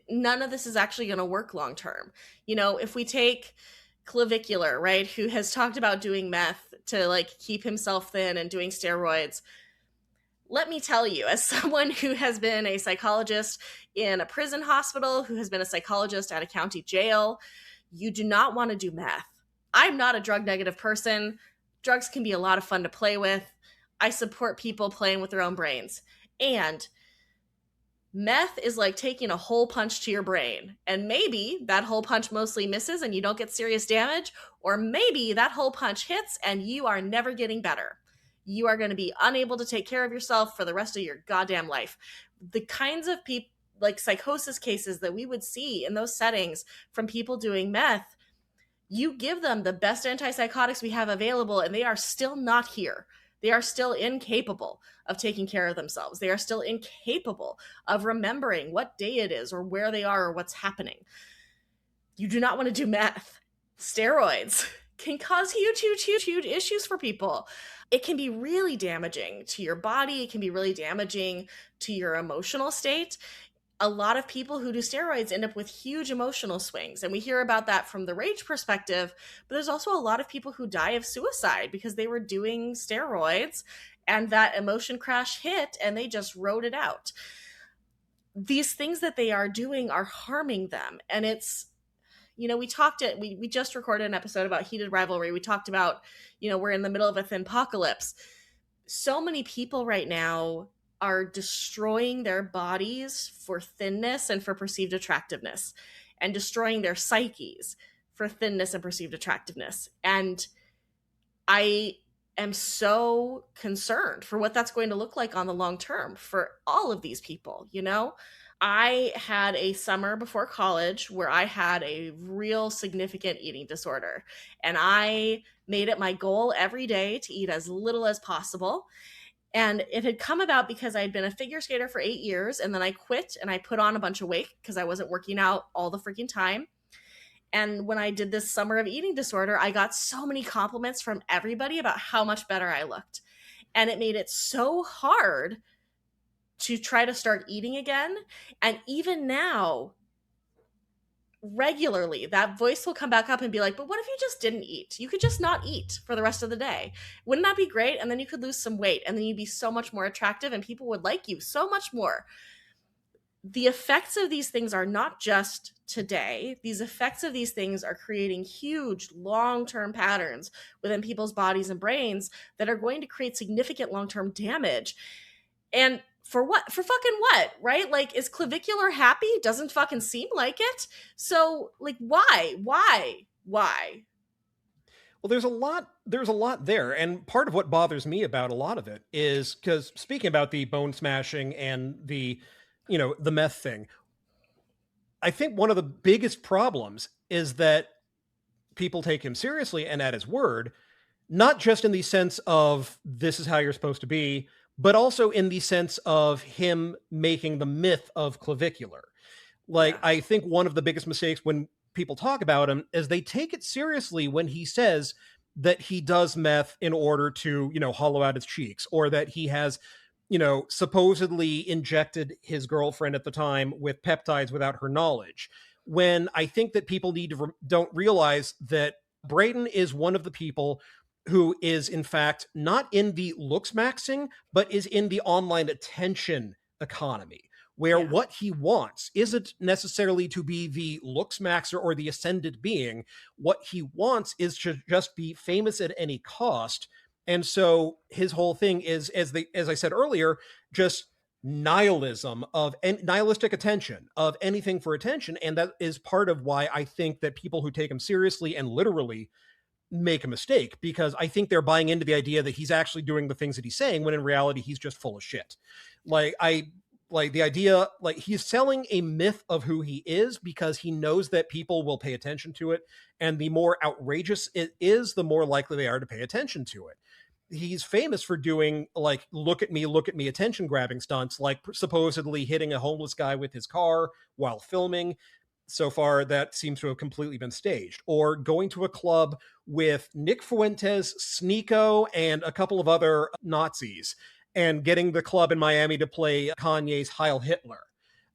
none of this is actually going to work long term. If we take Clavicular, right, who has talked about doing meth to like keep himself thin and doing steroids. Let me tell you, as someone who has been a psychologist in a prison hospital, who has been a psychologist at a county jail, you do not want to do meth. I'm not a drug negative person. Drugs can be a lot of fun to play with. I support people playing with their own brains. And meth is like taking a hole punch to your brain. And maybe that hole punch mostly misses and you don't get serious damage, or maybe that hole punch hits and you are never getting better. You are going to be unable to take care of yourself for the rest of your goddamn life. The kinds of like psychosis cases that we would see in those settings from people doing meth, you give them the best antipsychotics we have available and they are still not here. They are still incapable of taking care of themselves. They are still incapable of remembering what day it is or where they are or what's happening. You do not want to do meth. Steroids can cause huge issues for people. It can be really damaging to your body. It can be really damaging to your emotional state. A lot of people who do steroids end up with huge emotional swings. And we hear about that from the rage perspective, but there's also a lot of people who die of suicide because they were doing steroids And that emotion crash hit and they just wrote it out. These things that they are doing are harming them. And it's, we just recorded an episode about heated rivalry. We talked about, we're in the middle of a thin apocalypse. So many people right now are destroying their bodies for thinness and for perceived attractiveness, and destroying their psyches for thinness and perceived attractiveness. And I am so concerned for what that's going to look like on the long term for all of these people, I had a summer before college where I had a real significant eating disorder, and I made it my goal every day to eat as little as possible. And it had come about because I had been a figure skater for 8 years, and then I quit and I put on a bunch of weight because I wasn't working out all the freaking time. And when I did this summer of eating disorder, I got so many compliments from everybody about how much better I looked. And it made it so hard to try to start eating again. And even now, regularly, that voice will come back up and be like, but what if you just didn't eat? You could just not eat for the rest of the day. Wouldn't that be great? And then you could lose some weight, and then you'd be so much more attractive and people would like you so much more. The effects of these things are not just today. These effects of these things are creating huge long-term patterns within people's bodies and brains that are going to create significant long-term damage. And for what? For fucking what? Right? Like, is Clavicular happy? Doesn't fucking seem like it. So, like, why? Why? Well, there's a lot there. And part of what bothers me about a lot of it is because speaking about the bone smashing and the meth thing, I think one of the biggest problems is that people take him seriously and at his word, not just in the sense of this is how you're supposed to be, but also in the sense of him making the myth of Clavicular. Like, Yeah. I think one of the biggest mistakes when people talk about him is they take it seriously when he says that he does meth in order to, hollow out his cheeks, or that he has, supposedly injected his girlfriend at the time with peptides without her knowledge. When I think that people don't realize that Brayden is one of the people who is in fact not in the Looksmaxxing, but is in the online attention economy, where Yeah. what he wants isn't necessarily to be the Looksmaxxer or the ascended being. What he wants is to just be famous at any cost. And so his whole thing is, as I said earlier, just nihilism of and nihilistic attention of anything for attention. And that is part of why I think that people who take him seriously and literally make a mistake, because I think they're buying into the idea that he's actually doing the things that he's saying when in reality he's just full of shit. Like the idea, like, he's selling a myth of who he is because he knows that people will pay attention to it, and the more outrageous it is, the more likely they are to pay attention to it. He's famous for doing, like, look at me attention grabbing stunts, like supposedly hitting a homeless guy with his car while filming. So far, that seems to have completely been staged. Or going to a club with Nick Fuentes, Sneeko, and a couple of other Nazis, and getting the club in Miami to play Kanye's Heil Hitler.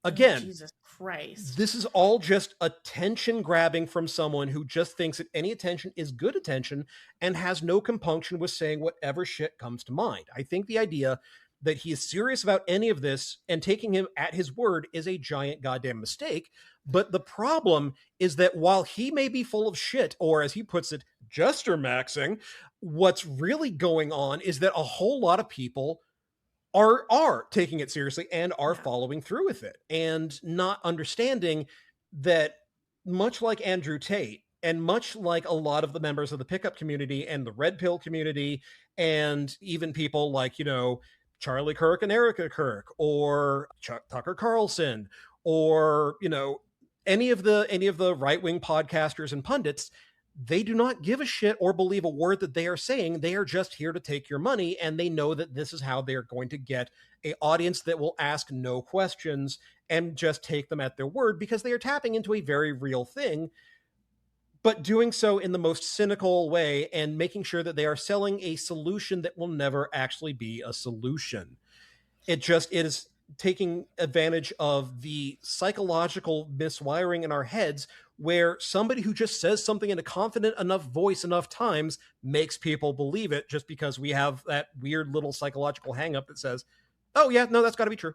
Oh, Again, Jesus Christ. this is all just attention grabbing from someone who just thinks that any attention is good attention and has no compunction with saying whatever shit comes to mind. I think the idea that he is serious about any of this and taking him at his word is a giant goddamn mistake. But the problem is that while he may be full of shit, or as he puts it, jester maxing, what's really going on is that a whole lot of people are taking it seriously and are Yeah. following through with it, and not understanding that, much like Andrew Tate and much like a lot of the members of the pickup community and the red pill community, and even people like, Charlie Kirk and Erica Kirk, or Tucker Carlson, or, any of the right-wing podcasters and pundits, they do not give a shit or believe a word that they are saying. They are just here to take your money, and they know that this is how they are going to get a audience that will ask no questions and just take them at their word, because they are tapping into a very real thing, but doing so in the most cynical way and making sure that they are selling a solution that will never actually be a solution. It is taking advantage of the psychological miswiring in our heads, where somebody who just says something in a confident enough voice enough times makes people believe it, just because we have that weird little psychological hang up that says, oh yeah, no, that's got to be true.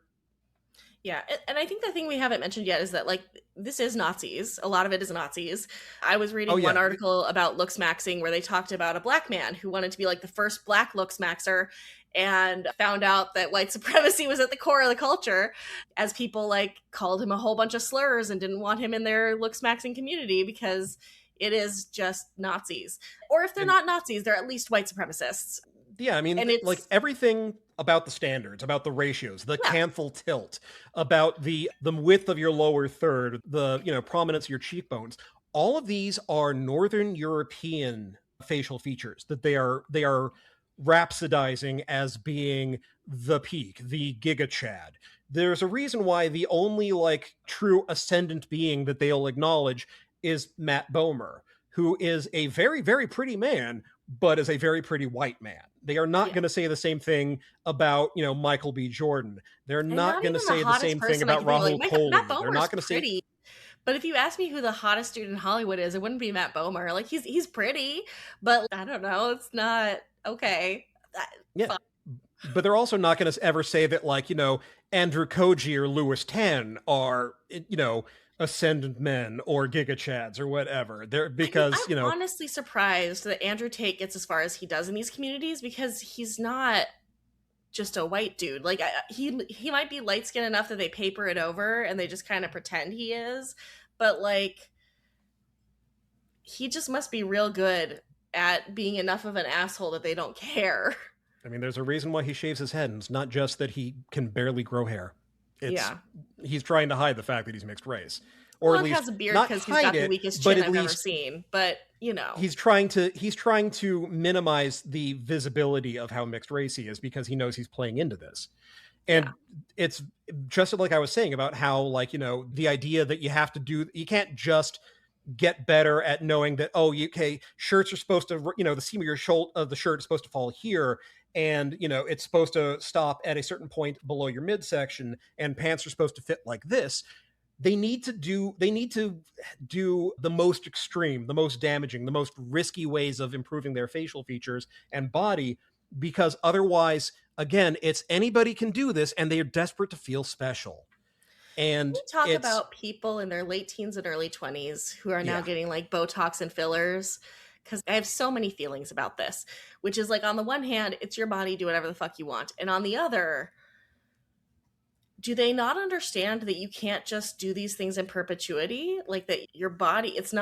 Yeah, and I think the thing we haven't mentioned yet is that, like, this is Nazis. A lot of it is Nazis. I was Oh reading one yeah. article about Looksmaxxing where they talked about a black man who wanted to be like the first black Looksmaxxer and found out that white supremacy was at the core of the culture, as people like called him a whole bunch of slurs and didn't want him in their Looksmaxxing community because it is just Nazis. Or if they're And not Nazis, they're at least white supremacists. yeah, I mean, And like it's, everything about the standards, about the ratios, the yeah, canthal tilt, about the width of your lower third, the prominence of your cheekbones. All of these are Northern European facial features that they are rhapsodizing as being the peak, the giga chad. There's a reason why the only like true ascendant being that they'll acknowledge is Matt Bomer, who is a very, very pretty man, but is a very pretty white man. They are not yeah. going to say the same thing about, Michael B. Jordan. They're And not not going to even the say the hottest same thing person I about can think of. Like Rahul Matt Kohli. They're Bomer's not going to say, pretty, but if you ask me who the hottest dude in Hollywood is, it wouldn't be Matt Bomer. Like he's pretty, but I don't know. It's not okay. yeah. Fine. But they're also not going to ever say that, like, Andrew Koji or Louis Tan are, ascendant men or giga chads or whatever. They're I mean, because, I'm honestly surprised that Andrew Tate gets as far as he does in these communities because he's not just a white dude. Like he might be light skinned enough that they paper it over and they just kind of pretend he is, but like he just must be real good at being enough of an asshole that they don't care. I mean, there's a reason why he shaves his head, and it's not just that he can barely grow hair. It's Yeah. he's trying to hide the fact that he's mixed race, or Well, at and least has a beard not because he's got hide the it, weakest but chin at I've ever least seen. But you know, he's trying to minimize the visibility of how mixed race he is because he knows he's playing into this. yeah, And it's just like I was saying about how, like, the idea that you can't just get better at knowing that, oh, okay, shirts are supposed to, the seam of your shoulder of the shirt is supposed to fall here, and it's supposed to stop at a certain point below your midsection, and pants are supposed to fit like this. They need to do the most extreme, the most damaging, the most risky ways of improving their facial features and body, because otherwise, again, it's anybody can do this, and they are desperate to feel special. can And we talk it's about people in their late teens and early 20s who are now yeah, getting like Botox and fillers? Because I have so many feelings about this, which is like, on the one hand, it's your body, do whatever the fuck you want. And on the other, do they not understand that you can't just do these things in perpetuity? Like that your body, it's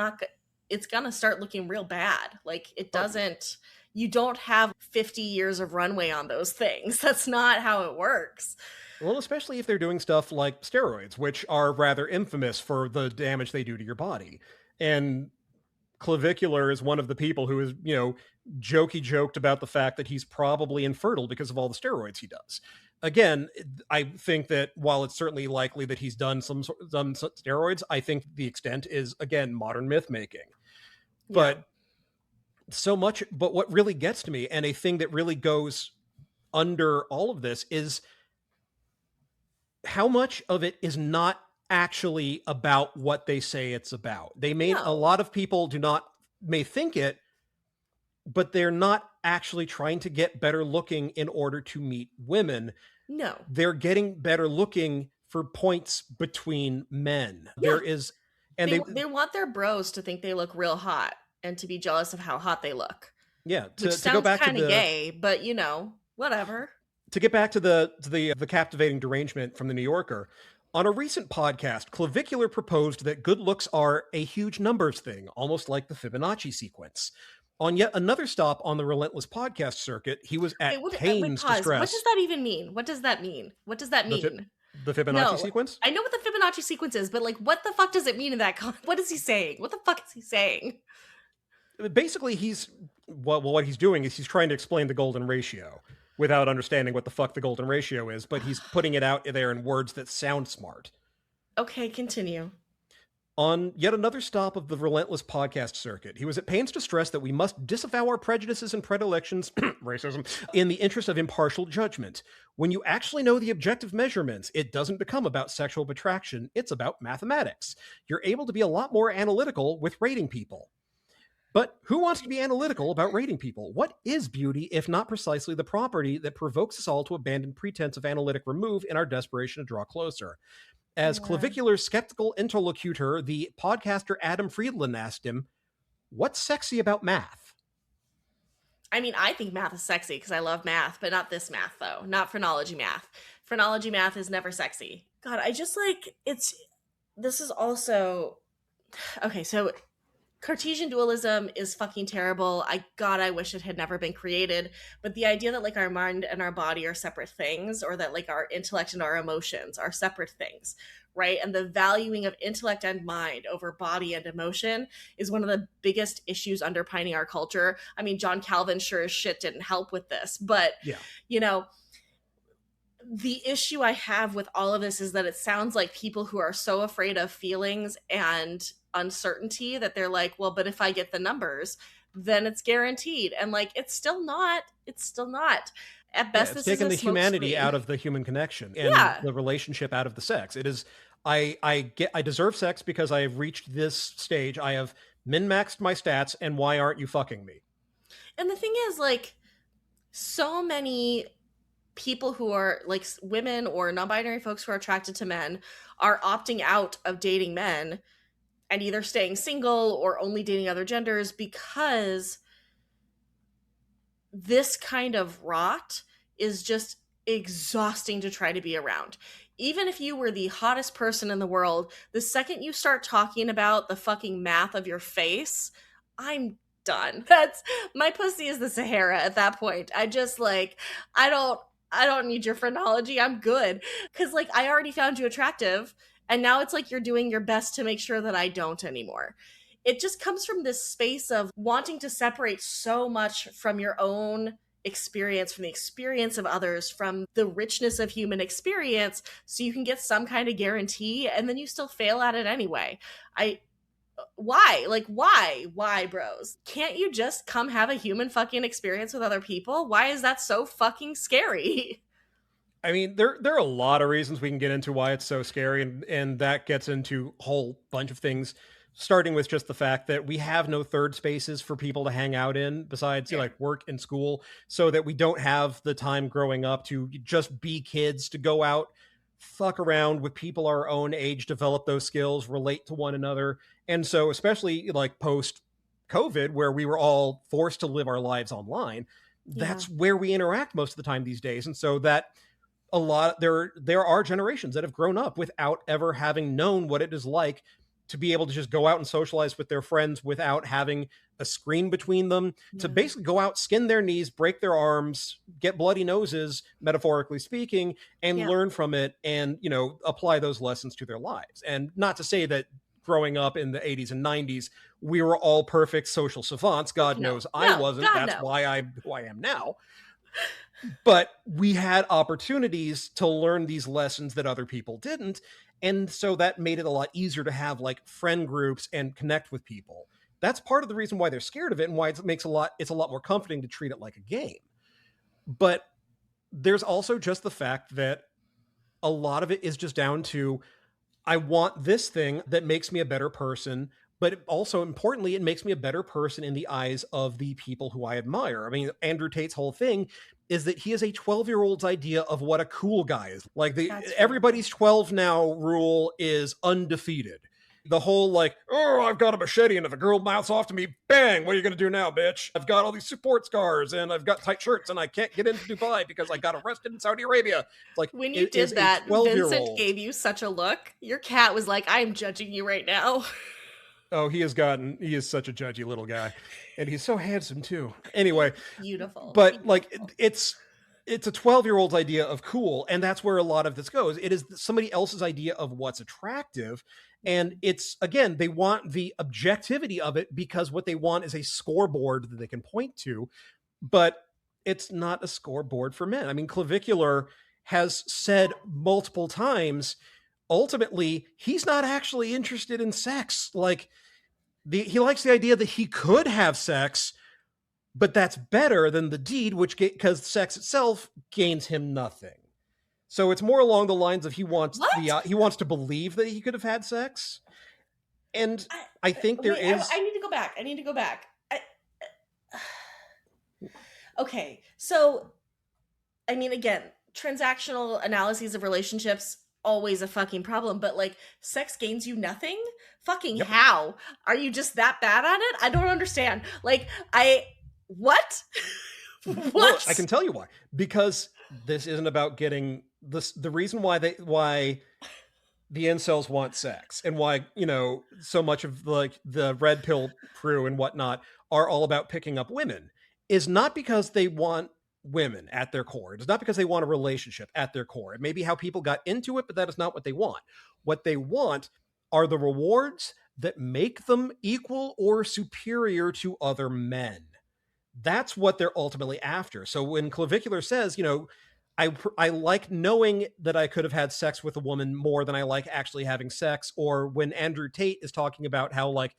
gonna start looking real bad. Like it oh, doesn't, you don't have 50 years of runway on those things. That's not how it works. well, especially if they're doing stuff like steroids, which are rather infamous for the damage they do to your body. And Clavicular is one of the people who is, joked about the fact that he's probably infertile because of all the steroids he does. Again, I think that while it's certainly likely that he's done some steroids, I think the extent is, again, modern myth making. Yeah. But but what really gets to me, and a thing that really goes under all of this, is how much of it is not actually about what they say it's about. A No. lot of people may think it, but they're not actually trying to get better looking in order to meet women. No. They're getting better looking for points between men. Yeah. And They want their bros to think they look real hot and to be jealous of how hot they look. yeah, Which to go sounds back to kind of the gay, but whatever. to get back to the captivating derangement from the New Yorker. On a recent podcast, Clavicular proposed that good looks are a huge numbers thing, almost like the Fibonacci sequence. On yet another stop on the relentless podcast circuit, he was Okay, at wait, pains to pause. What does stress that even mean? What does that mean? What does that the mean? the Fibonacci No, sequence. I know what the Fibonacci sequence is, but like, what the fuck does it mean in that? What is he saying? What the fuck is he saying? Basically, what he's doing is he's trying to explain the golden ratio without understanding what the fuck the golden ratio is, but he's putting it out there in words that sound smart. Okay, continue. On yet another stop of the relentless podcast circuit, he was at pains to stress that we must disavow our prejudices and predilections, racism, in the interest of impartial judgment. When you actually know the objective measurements, it doesn't become about sexual attraction, it's about mathematics. You're able to be a lot more analytical with rating people. But who wants to be analytical about rating people? What is beauty if not precisely the property that provokes us all to abandon pretense of analytic remove in our desperation to draw closer? As Yeah. Clavicular's skeptical interlocutor, the podcaster Adam Friedland asked him, "What's sexy about math?" I mean, I think math is sexy because I love math, but not this math though. Not phrenology math. Phrenology math is never sexy. God, I just like it's. This is also okay. So Cartesian dualism is fucking terrible. I wish it had never been created. But the idea that like our mind and our body are separate things, or that like our intellect and our emotions are separate things, right? And the valuing of intellect and mind over body and emotion is one of the biggest issues underpinning our culture. I mean, John Calvin sure as shit didn't help with this, but Yeah. you know, the issue I have with all of this is that it sounds like people who are so afraid of feelings and uncertainty that they're like, well, but if I get the numbers, then it's guaranteed. And like, it's still not. It's still not. At Yeah, best, it's this is taken a the humanity smokescreen. out of the human connection and Yeah. the relationship out of the sex. It is I deserve sex because I have reached this stage. I have min-maxed my stats, and why aren't you fucking me? And the thing is, like, so many people who are like women or non-binary folks who are attracted to men are opting out of dating men and either staying single or only dating other genders because this kind of rot is just exhausting to try to be around. Even if you were the hottest person in the world, the second you start talking about the fucking math of your face, I'm done. That's my pussy is the Sahara at that point. I just like I don't need your phrenology. I'm good. Cuz like I already found you attractive and now it's like you're doing your best to make sure that I don't anymore. It just comes from this space of wanting to separate so much from your own experience, from the experience of others, from the richness of human experience, so you can get some kind of guarantee and then you still fail at it anyway. I why? Like why? Why, bros? Can't you just come have a human fucking experience with other people? Why is that so fucking scary? I mean, there are a lot of reasons we can get into why it's so scary, and that gets into a whole bunch of things, starting with just the fact that we have no third spaces for people to hang out in besides, you know, Fair. like work and school, so that we don't have the time growing up to just be kids, to go out, fuck around with people our own age, develop those skills, relate to one another. And so, especially like post COVID, where we were all forced to live our lives online, Yeah. that's where we interact most of the time these days. And so that a lot there are generations that have grown up without ever having known what it is like to be able to just go out and socialize with their friends without having a screen between them, to Yeah. basically go out, skin their knees, break their arms, get bloody noses, metaphorically speaking, and Yeah. learn from it, and, you know, apply those lessons to their lives. And not to say that growing up in the 80s and 90s we were all perfect social savants. Fuck God no. knows I No. wasn't. God That's no. why I'm who I am now. But we had opportunities to learn these lessons that other people didn't, and so that made it a lot easier to have like friend groups and connect with people. That's part of the reason why they're scared of it, and why it's a lot more comforting to treat it like a game. But there's also just the fact that a lot of it is just down to, I want this thing that makes me a better person, but also importantly, it makes me a better person in the eyes of the people who I admire. I mean, Andrew Tate's whole thing is that he is a 12-year-old's idea of what a cool guy is. Like the That's really cool. everybody's 12 now rule is undefeated. The whole like, oh, I've got a machete, and if a girl mouths off to me, bang, what are you going to do now, bitch? I've got all these support scars, and I've got tight shirts, and I can't get into Dubai because I got arrested in Saudi Arabia. It's like, When you it is did a that, 12-year Vincent old. gave you such a look. Your cat was like, I am judging you right now. Oh, he is such a judgy little guy. And he's so handsome too. Anyway, Beautiful. but like Beautiful. it's a 12-year-old's idea of cool, and that's where a lot of this goes. It is somebody else's idea of what's attractive, and it's, again, they want the objectivity of it because what they want is a scoreboard that they can point to, but it's not a scoreboard for men. I mean, Clavicular has said multiple times, ultimately he's not actually interested in sex. Like, he likes the idea that he could have sex, but that's better than the deed, which because sex itself gains him nothing. So it's more along the lines of What? he wants to believe that he could have had sex, and I, I think there wait, is. I need to go back. I need to go back. Okay, so I mean, again, transactional analyses of relationships always a fucking problem, but like sex gains you nothing? Fucking Yep. how? Are you just that bad at it? I don't understand. Like I what? Well, I What? can tell you why. Because this isn't about getting this. The reason why the incels want sex and why so much of like the red pill crew and whatnot are all about picking up women is not because they want women at their core. It's not because they want a relationship at their core. It may be how people got into it, but that is not what they want. What they want are the rewards that make them equal or superior to other men. That's what they're ultimately after. So when Clavicular says, I like knowing that I could have had sex with a woman more than I like actually having sex, or when Andrew Tate is talking about how like,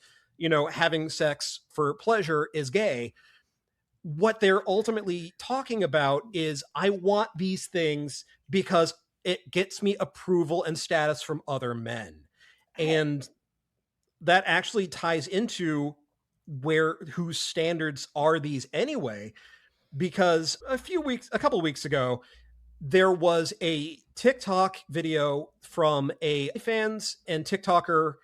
having sex for pleasure is gay, what they're ultimately talking about is I want these things because it gets me approval and status from other men. Hey, And that actually ties into where whose standards are these anyway, because a couple of weeks ago there was a TikTok video from a fans and TikToker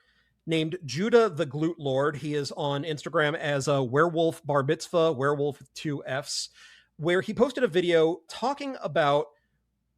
named Judah the Glute Lord. He is on Instagram as a werewolf bar mitzvah, werewolf with two F's, where he posted a video talking about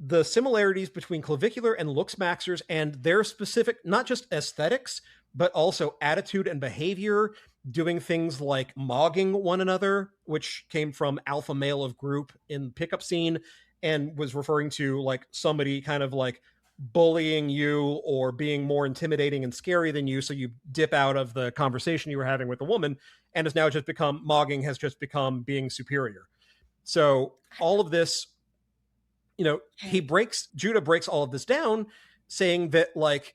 the similarities between Clavicular and Looksmaxxers and their specific, not just aesthetics, but also attitude and behavior, doing things like mogging one another, which came from alpha male of group in pickup scene and was referring to like somebody kind of like bullying you or being more intimidating and scary than you. So you dip out of the conversation you were having with a woman, and has now just become mogging, has just become being superior. So all of this, hey. Judah breaks all of this down, saying that, like,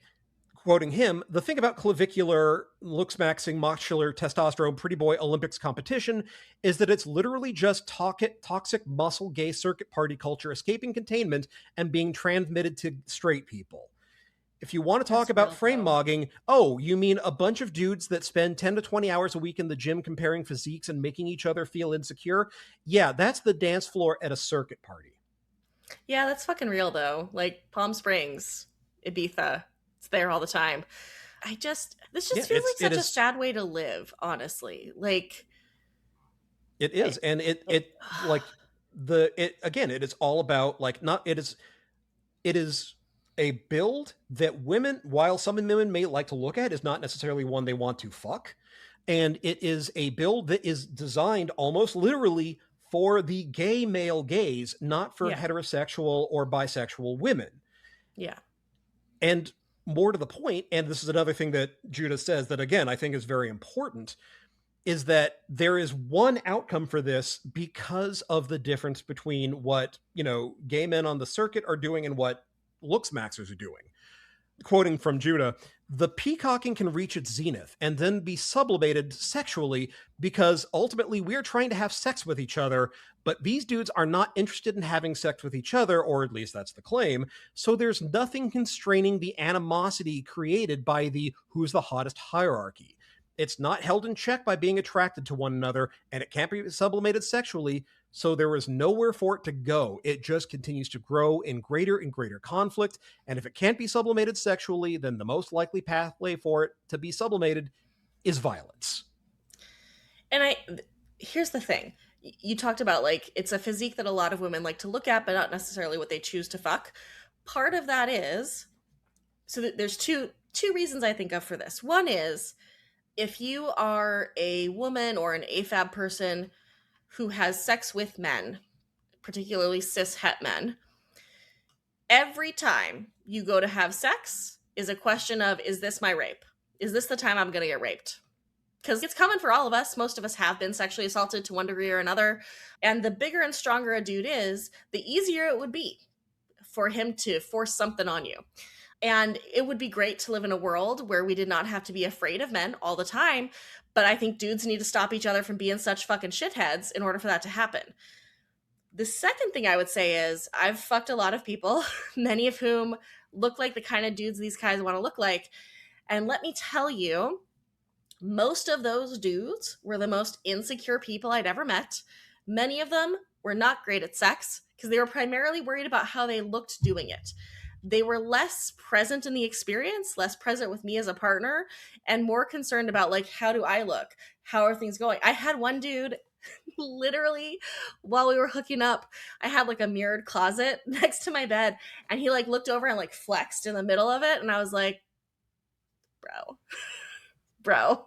quoting him, the thing about clavicular, Looksmaxxing, muscular, testosterone, pretty boy Olympics competition is that it's literally just toxic muscle gay circuit party culture escaping containment and being transmitted to straight people. If you want to talk That's about real frame though. mogging, oh, you mean a bunch of dudes that spend 10 to 20 hours a week in the gym comparing physiques and making each other feel insecure? Yeah, that's the dance floor at a circuit party. Yeah, that's fucking real though. Like Palm Springs, Ibiza. It's there all the time. This Yeah, just feels like it such a is sad way to live, honestly. Like It is, it, and it it like it again. It is all about like not. It is a build that women, while some women may like to look at, is not necessarily one they want to fuck, and it is a build that is designed almost literally for the gay male gaze, not for yeah. heterosexual or bisexual women. Yeah. And more to the point, and this is another thing that Judah says that again I think is very important, is that there is one outcome for this because of the difference between what, gay men on the circuit are doing and what Looksmaxxers are doing. Quoting from Judah, the peacocking can reach its zenith and then be sublimated sexually because ultimately we're trying to have sex with each other, but these dudes are not interested in having sex with each other, or at least that's the claim. So there's nothing constraining the animosity created by the who's the hottest hierarchy. It's not held in check by being attracted to one another, and it can't be sublimated sexually. So there is nowhere for it to go. It just continues to grow in greater and greater conflict. And if it can't be sublimated sexually, then the most likely pathway for it to be sublimated is violence. And here's the thing. You talked about like it's a physique that a lot of women like to look at, but not necessarily what they choose to fuck. Part of that is there's two reasons I think of for this. One is if you are a woman or an AFAB person who has sex with men, particularly cis het men, every time you go to have sex is a question of, is this my rape? Is this the time I'm going to get raped? Because it's coming for all of us. Most of us have been sexually assaulted to one degree or another. And the bigger and stronger a dude is, the easier it would be for him to force something on you. And it would be great to live in a world where we did not have to be afraid of men all the time. But I think dudes need to stop each other from being such fucking shitheads in order for that to happen. The second thing I would say is I've fucked a lot of people, many of whom look like the kind of dudes these guys want to look like. And let me tell you, most of those dudes were the most insecure people I'd ever met. Many of them were not great at sex because they were primarily worried about how they looked doing it. They were less present in the experience, less present with me as a partner, and more concerned about, like, how do I look? How are things going? I had one dude literally, while we were hooking up, I had like a mirrored closet next to my bed, and he like looked over and like flexed in the middle of it, and I was like, bro, bro,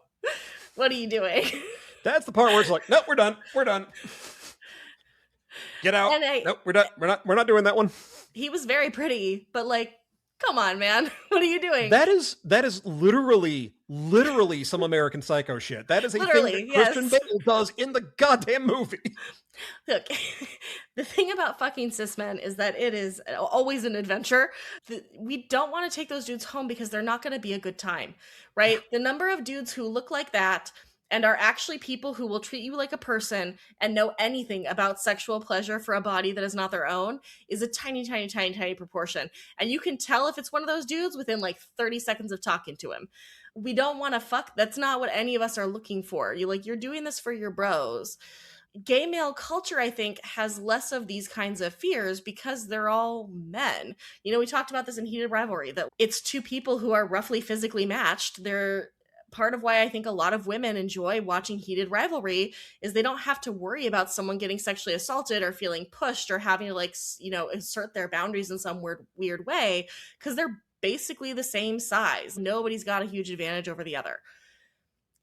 what are you doing? That's the part where it's like, nope, we're done. We're done. Get out. Nope, we're done. We're not doing that one. He was very pretty, but like, come on, man. What are you doing? That is literally some American Psycho shit. That is a thing that Christian Bale does in the goddamn movie. Look, the thing about fucking cis men is that it is always an adventure. We don't want to take those dudes home because they're not going to be a good time, right? The number of dudes who look like that and are actually people who will treat you like a person and know anything about sexual pleasure for a body that is not their own is a tiny, tiny, tiny, tiny proportion. And you can tell if it's one of those dudes within like 30 seconds of talking to him. We don't want to fuck. That's not what any of us are looking for. You're doing this for your bros. Gay male culture, I think, has less of these kinds of fears because they're all men. We talked about this in Heated Rivalry, that it's two people who are roughly physically matched. They're part of why I think a lot of women enjoy watching Heated Rivalry is they don't have to worry about someone getting sexually assaulted or feeling pushed or having to assert their boundaries in some weird way, because they're basically the same size. Nobody's got a huge advantage over the other.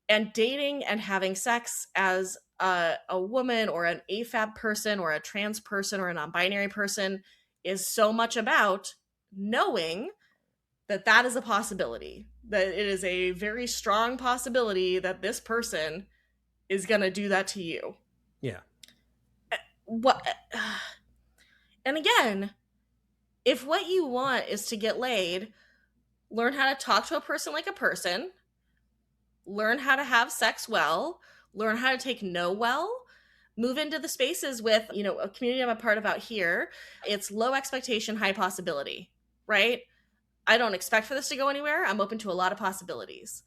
And dating and having sex as a woman or an AFAB person or a trans person or a non-binary person is so much about knowing that that is a possibility, that it is a very strong possibility that this person is going to do that to you. Yeah. What? And again, if what you want is to get laid, learn how to talk to a person like a person, learn how to have sex well, learn how to take no well, move into the spaces with, a community I'm a part of out here. It's low expectation, high possibility, right? I don't expect for this to go anywhere. I'm open to a lot of possibilities.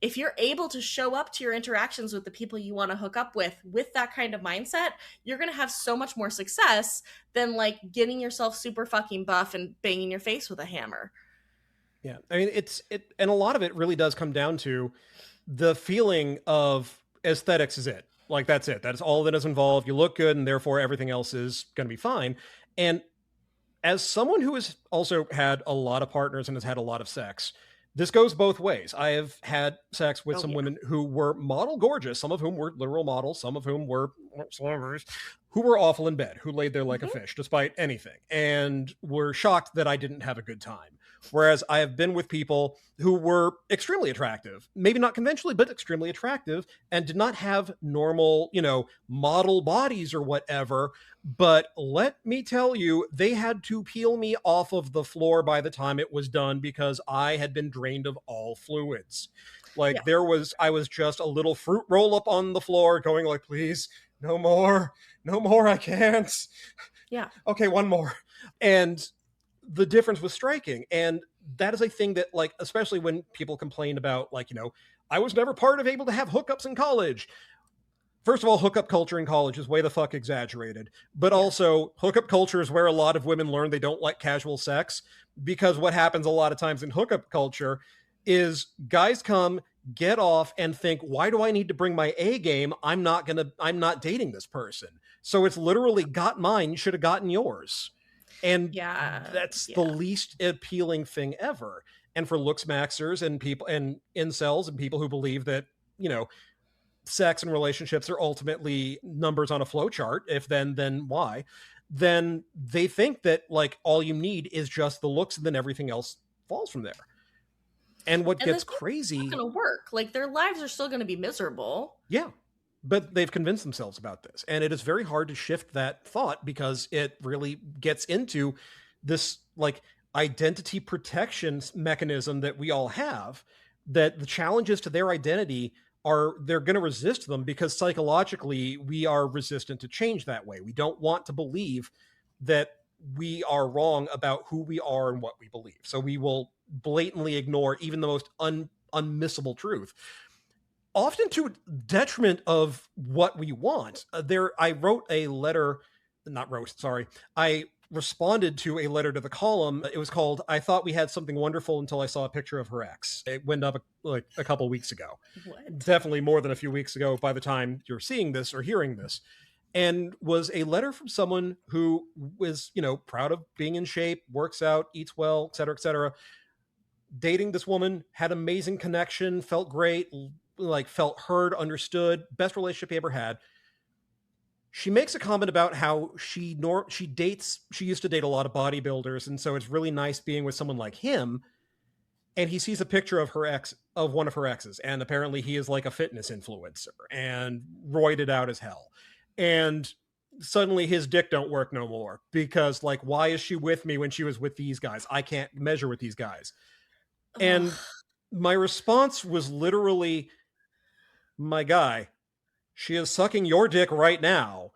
If you're able to show up to your interactions with the people you want to hook up with that kind of mindset, you're going to have so much more success than like getting yourself super fucking buff and banging your face with a hammer. Yeah. I mean, and a lot of it really does come down to the feeling of aesthetics is it. Like, that's it. That's all that is involved. You look good and therefore everything else is going to be fine. And as someone who has also had a lot of partners and has had a lot of sex, this goes both ways. I have had sex with some women who were model gorgeous, some of whom were literal models, some of whom were celebrities, who were awful in bed, who laid there like a fish despite anything, and were shocked that I didn't have a good time. Whereas I have been with people who were extremely attractive, maybe not conventionally, but extremely attractive, and did not have normal, model bodies or whatever. But let me tell you, they had to peel me off of the floor by the time it was done because I had been drained of all fluids. Like, I was just a little fruit roll up on the floor going like, please, no more, I can't. Yeah. Okay, one more. And the difference was striking. And that is a thing that, like, especially when people complain about, like, I was never part of able to have hookups in college. First of all, hookup culture in college is way the fuck exaggerated. But also, hookup culture is where a lot of women learn they don't like casual sex, because what happens a lot of times in hookup culture is guys come, get off, and think, why do I need to bring my A game? I'm not dating this person. So it's literally, got mine, you should have gotten yours. And that's the least appealing thing ever. And for Looksmaxxers and people and incels and people who believe that, sex and relationships are ultimately numbers on a flowchart, if then why? Then they think that, like, all you need is just the looks and then everything else falls from there. And what gets crazy, it's not going to work. Like, their lives are still going to be miserable. Yeah. But they've convinced themselves about this. And it is very hard to shift that thought because it really gets into this, like, identity protection mechanism that we all have, that the challenges to their identity they're going to resist them because psychologically we are resistant to change that way. We don't want to believe that we are wrong about who we are and what we believe. So we will blatantly ignore even the most unmissable truth, often to detriment of what we want. I wrote a letter, not wrote, sorry. I responded to a letter to the column. It was called "I Thought We Had Something Wonderful Until I Saw a Picture of Her Ex." It went up like a couple weeks ago. What? Definitely more than a few weeks ago by the time you're seeing this or hearing this. And was a letter from someone who was, proud of being in shape, works out, eats well, et cetera, et cetera. Dating this woman, had amazing connection, felt great, like felt heard, understood, best relationship he ever had. She makes a comment about how she used to date a lot of bodybuilders, and so it's really nice being with someone like him. And he sees a picture of one of her exes, and apparently he is like a fitness influencer and roided out as hell. And suddenly his dick don't work no more because, like, why is she with me when she was with these guys? I can't measure with these guys. And my response was literally, my guy, she is sucking your dick right now.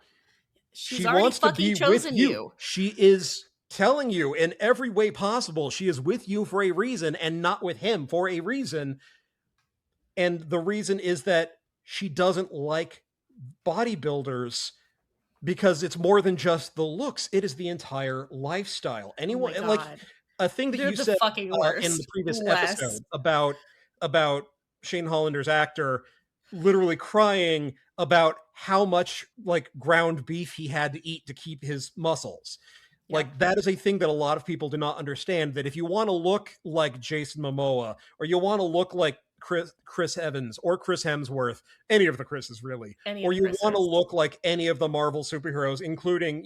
She's she already wants to fucking be chosen with you. you. She is telling you in every way possible she is with you for a reason and not with him for a reason. And the reason is that she doesn't like bodybuilders because it's more than just the looks. It is the entire lifestyle. Anyone, oh my like God. a thing that They're you the said fucking worst. in the previous Wes. episode about Shane Hollander's actor literally crying about how much like ground beef he had to eat to keep his muscles. Yep. Like that is a thing that a lot of people do not understand, that if you want to look like Jason Momoa or you want to look like Chris Evans or Chris Hemsworth, any of the Chris's really, or you want to look like any of the Marvel superheroes, including,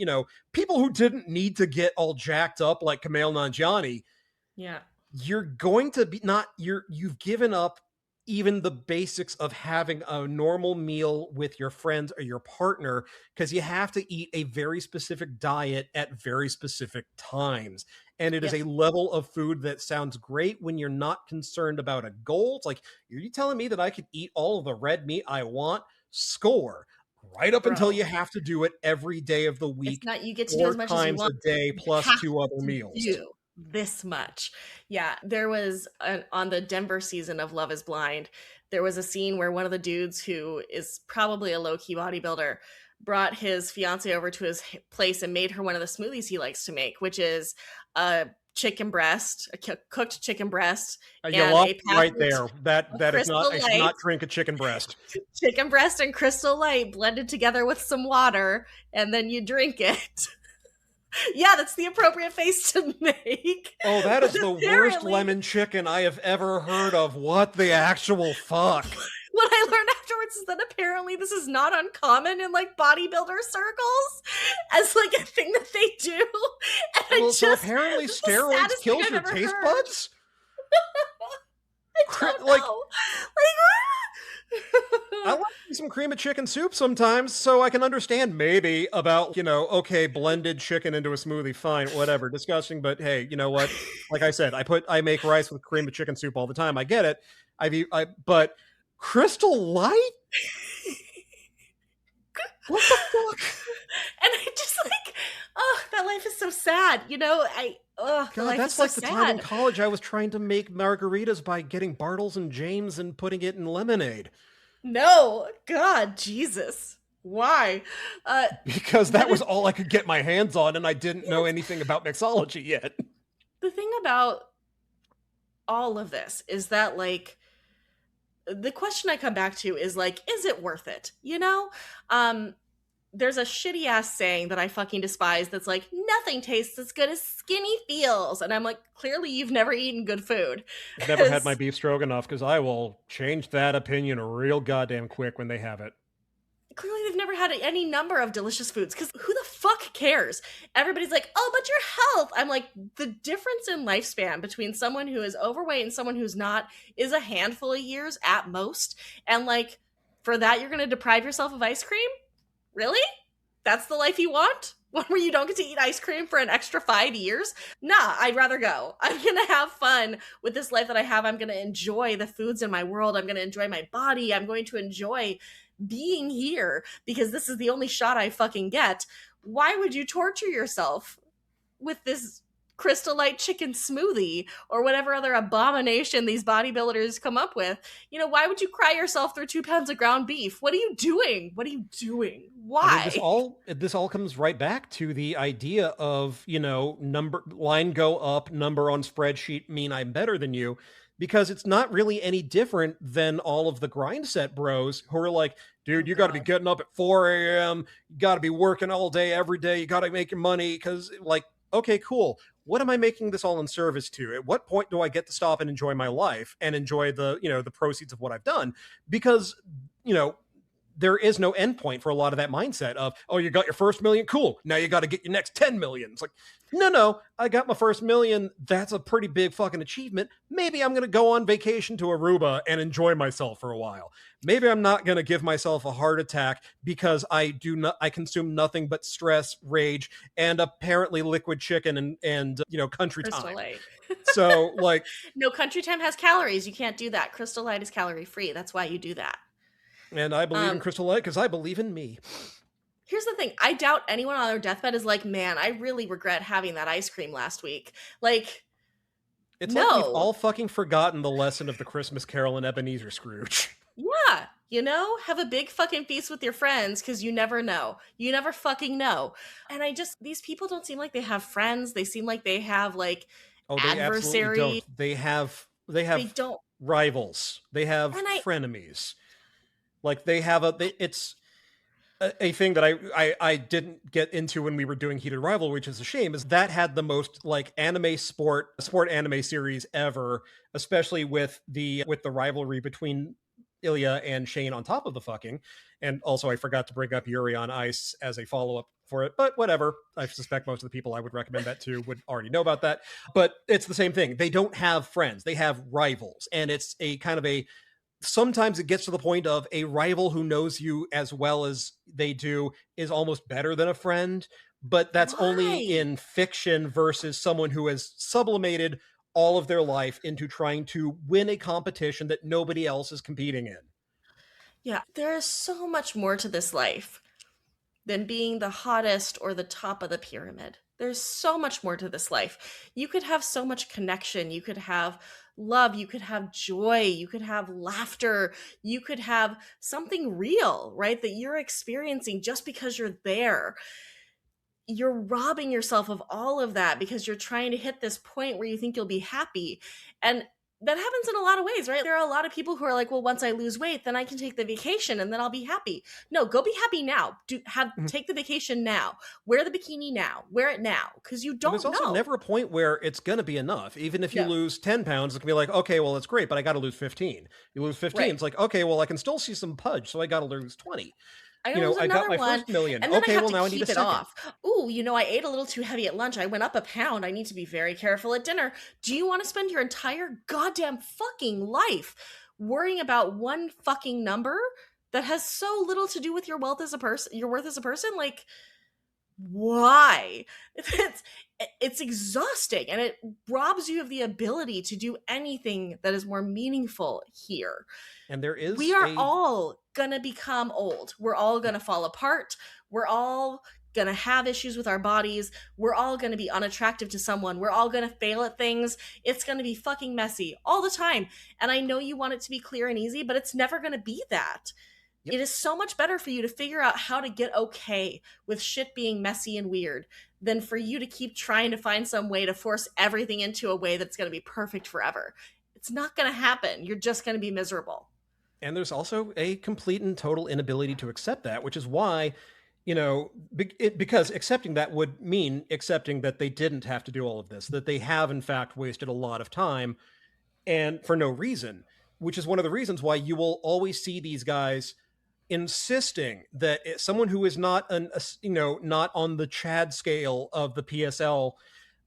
people who didn't need to get all jacked up like Kumail Nanjiani. Yeah. You're going to be you've given up even the basics of having a normal meal with your friends or your partner because you have to eat a very specific diet at very specific times. And it is a level of food that sounds great when you're not concerned about a goal. It's like, are you telling me that I could eat all of the red meat I want? Score. Right up until you have to do it every day of the week. It's not, you get to do as much as you want a day plus 2 other meals. This much. Yeah, there was on the Denver season of Love is Blind, there was a scene where one of the dudes who is probably a low-key bodybuilder brought his fiance over to his place and made her one of the smoothies he likes to make, which is a chicken breast, a cooked chicken breast. You lost right there. That is not, I should not drink a chicken breast. Chicken breast and Crystal Light blended together with some water, and then you drink it. Yeah, that's the appropriate face to make. Oh, that is the worst lemon chicken I have ever heard of. What the actual fuck? What I learned afterwards is that apparently this is not uncommon in like bodybuilder circles as like a thing that they do. And so apparently steroids kills your taste buds? I don't know. I like some cream of chicken soup sometimes, so I can understand maybe about, blended chicken into a smoothie. Fine, whatever, disgusting. But hey, you know what? Like I said, I make rice with cream of chicken soup all the time. I get it. But Crystal Light? What the fuck? And I just that life is so sad. God, that's like the time in college I was trying to make margaritas by getting Bartles and James and putting it in lemonade. No, God, Jesus. Why? Because that was all I could get my hands on, and I didn't know anything about mixology yet. The thing about all of this is that, like, the question I come back to is, like, is it worth it? There's a shitty ass saying that I fucking despise that's like, nothing tastes as good as skinny feels. And I'm like, clearly you've never eaten good food. I've never had my beef stroganoff because I will change that opinion real goddamn quick when they have it. Clearly they've never had any number of delicious foods because who the fuck cares? Everybody's like, oh, but your health. I'm like, the difference in lifespan between someone who is overweight and someone who's not is a handful of years at most. And for that, you're going to deprive yourself of ice cream? Really? That's the life you want? One where you don't get to eat ice cream for an extra 5 years? Nah, I'd rather go. I'm gonna have fun with this life that I have. I'm gonna enjoy the foods in my world. I'm gonna enjoy my body. I'm going to enjoy being here because this is the only shot I fucking get. Why would you torture yourself with this crystal light chicken smoothie or whatever other abomination these bodybuilders come up with? Why would you cry yourself through 2 pounds of ground beef? What are you doing? What are you doing? I mean, this Why? all comes right back to the idea of, number line go up, number on spreadsheet mean I'm better than you, because it's not really any different than all of the grind set bros who are like, Oh dude, you got to be God. getting up at 4 a.m. You got to be working all day, every day. You got to make your money because, like, okay, cool. What am I making this all in service to? At what point do I get to stop and enjoy my life and enjoy the proceeds of what I've done? Because, you know, there is no endpoint for a lot of that mindset of, oh, you got your first million, cool. Now you got to get your next 10 million. It's like, no, I got my first million. That's a pretty big fucking achievement. Maybe I'm going to go on vacation to Aruba and enjoy myself for a while. Maybe I'm not going to give myself a heart attack because I consume nothing but stress, rage, and apparently liquid chicken and country Crystal time. Light. So like, No, Country Time has calories. You can't do that. Crystal Light is calorie free. That's why you do that. and I believe in Um, Crystal Light because I believe in me. Here's the thing. I doubt anyone on their deathbed is like, man, I really regret having that ice cream last week. Like, It's like we've no. all fucking forgotten the lesson of the Christmas Carol and Ebenezer Scrooge. Yeah, have a big fucking feast with your friends because you never know. You never fucking know. And these people don't seem like they have friends. They seem like they have like Oh, they absolutely adversary. don't. They They have don't. rivals. They have And frenemies. Like it's a thing that I didn't get into when we were doing Heated Rival, which is a shame, is that had the most like anime sport anime series ever, especially with the rivalry between Ilya and Shane on top of the fucking. And also I forgot to bring up Yuri on Ice as a follow-up for it, but whatever. I suspect most of the people I would recommend that to would already know about that. But it's the same thing. They don't have friends. They have rivals. And it's a kind of a sometimes it gets to the point of a rival who knows you as well as they do is almost better than a friend, but that's only Why? in fiction versus someone who has sublimated all of their life into trying to win a competition that nobody else is competing in. Yeah, there is so much more to this life than being the hottest or the top of the pyramid. There's so much more to this life. You could have so much connection. You could have love. You could have joy. You could have laughter. You could have something real, right? That you're experiencing just because you're there. You're robbing yourself of all of that because you're trying to hit this point where you think you'll be happy. And that happens in a lot of ways, right? There are a lot of people who are like, well, once I lose weight, then I can take the vacation and then I'll be happy. No, go be happy now. Mhm. Take the vacation now. Wear the bikini now. Wear it now because you And there's don't also know. never a point where it's going to be enough. Even if you No, lose 10 pounds, it can be like, okay, well, it's great, but I got to lose 15. You lose 15, right. it's like, okay, well, I can still see some pudge, so I got to lose 20. I gotta lose I got another my one, first million. and then I Okay, have well, to now I need a keep it second. off. Ooh, I ate a little too heavy at lunch. I went up a pound. I need to be very careful at dinner. Do you want to spend your entire goddamn fucking life worrying about one fucking number that has so little to do with your wealth as a person, your worth as a person? Like, why? It's exhausting, and it robs you of the ability to do anything that is more meaningful here. And there We is are a all gonna become old. We're all gonna fall apart. We're all gonna have issues with our bodies. We're all gonna be unattractive to someone. We're all gonna fail at things. It's gonna be fucking messy all the time. And I know you want it to be clear and easy, but it's never gonna be that. Yep. It is so much better for you to figure out how to get okay with shit being messy and weird than for you to keep trying to find some way to force everything into a way that's going to be perfect forever. It's not going to happen. You're just going to be miserable. And there's also a complete and total inability to accept that, which is why, because accepting that would mean accepting that they didn't have to do all of this, that they have, in fact, wasted a lot of time and for no reason, which is one of the reasons why you will always see these guys insisting that someone who is not on the Chad scale of the PSL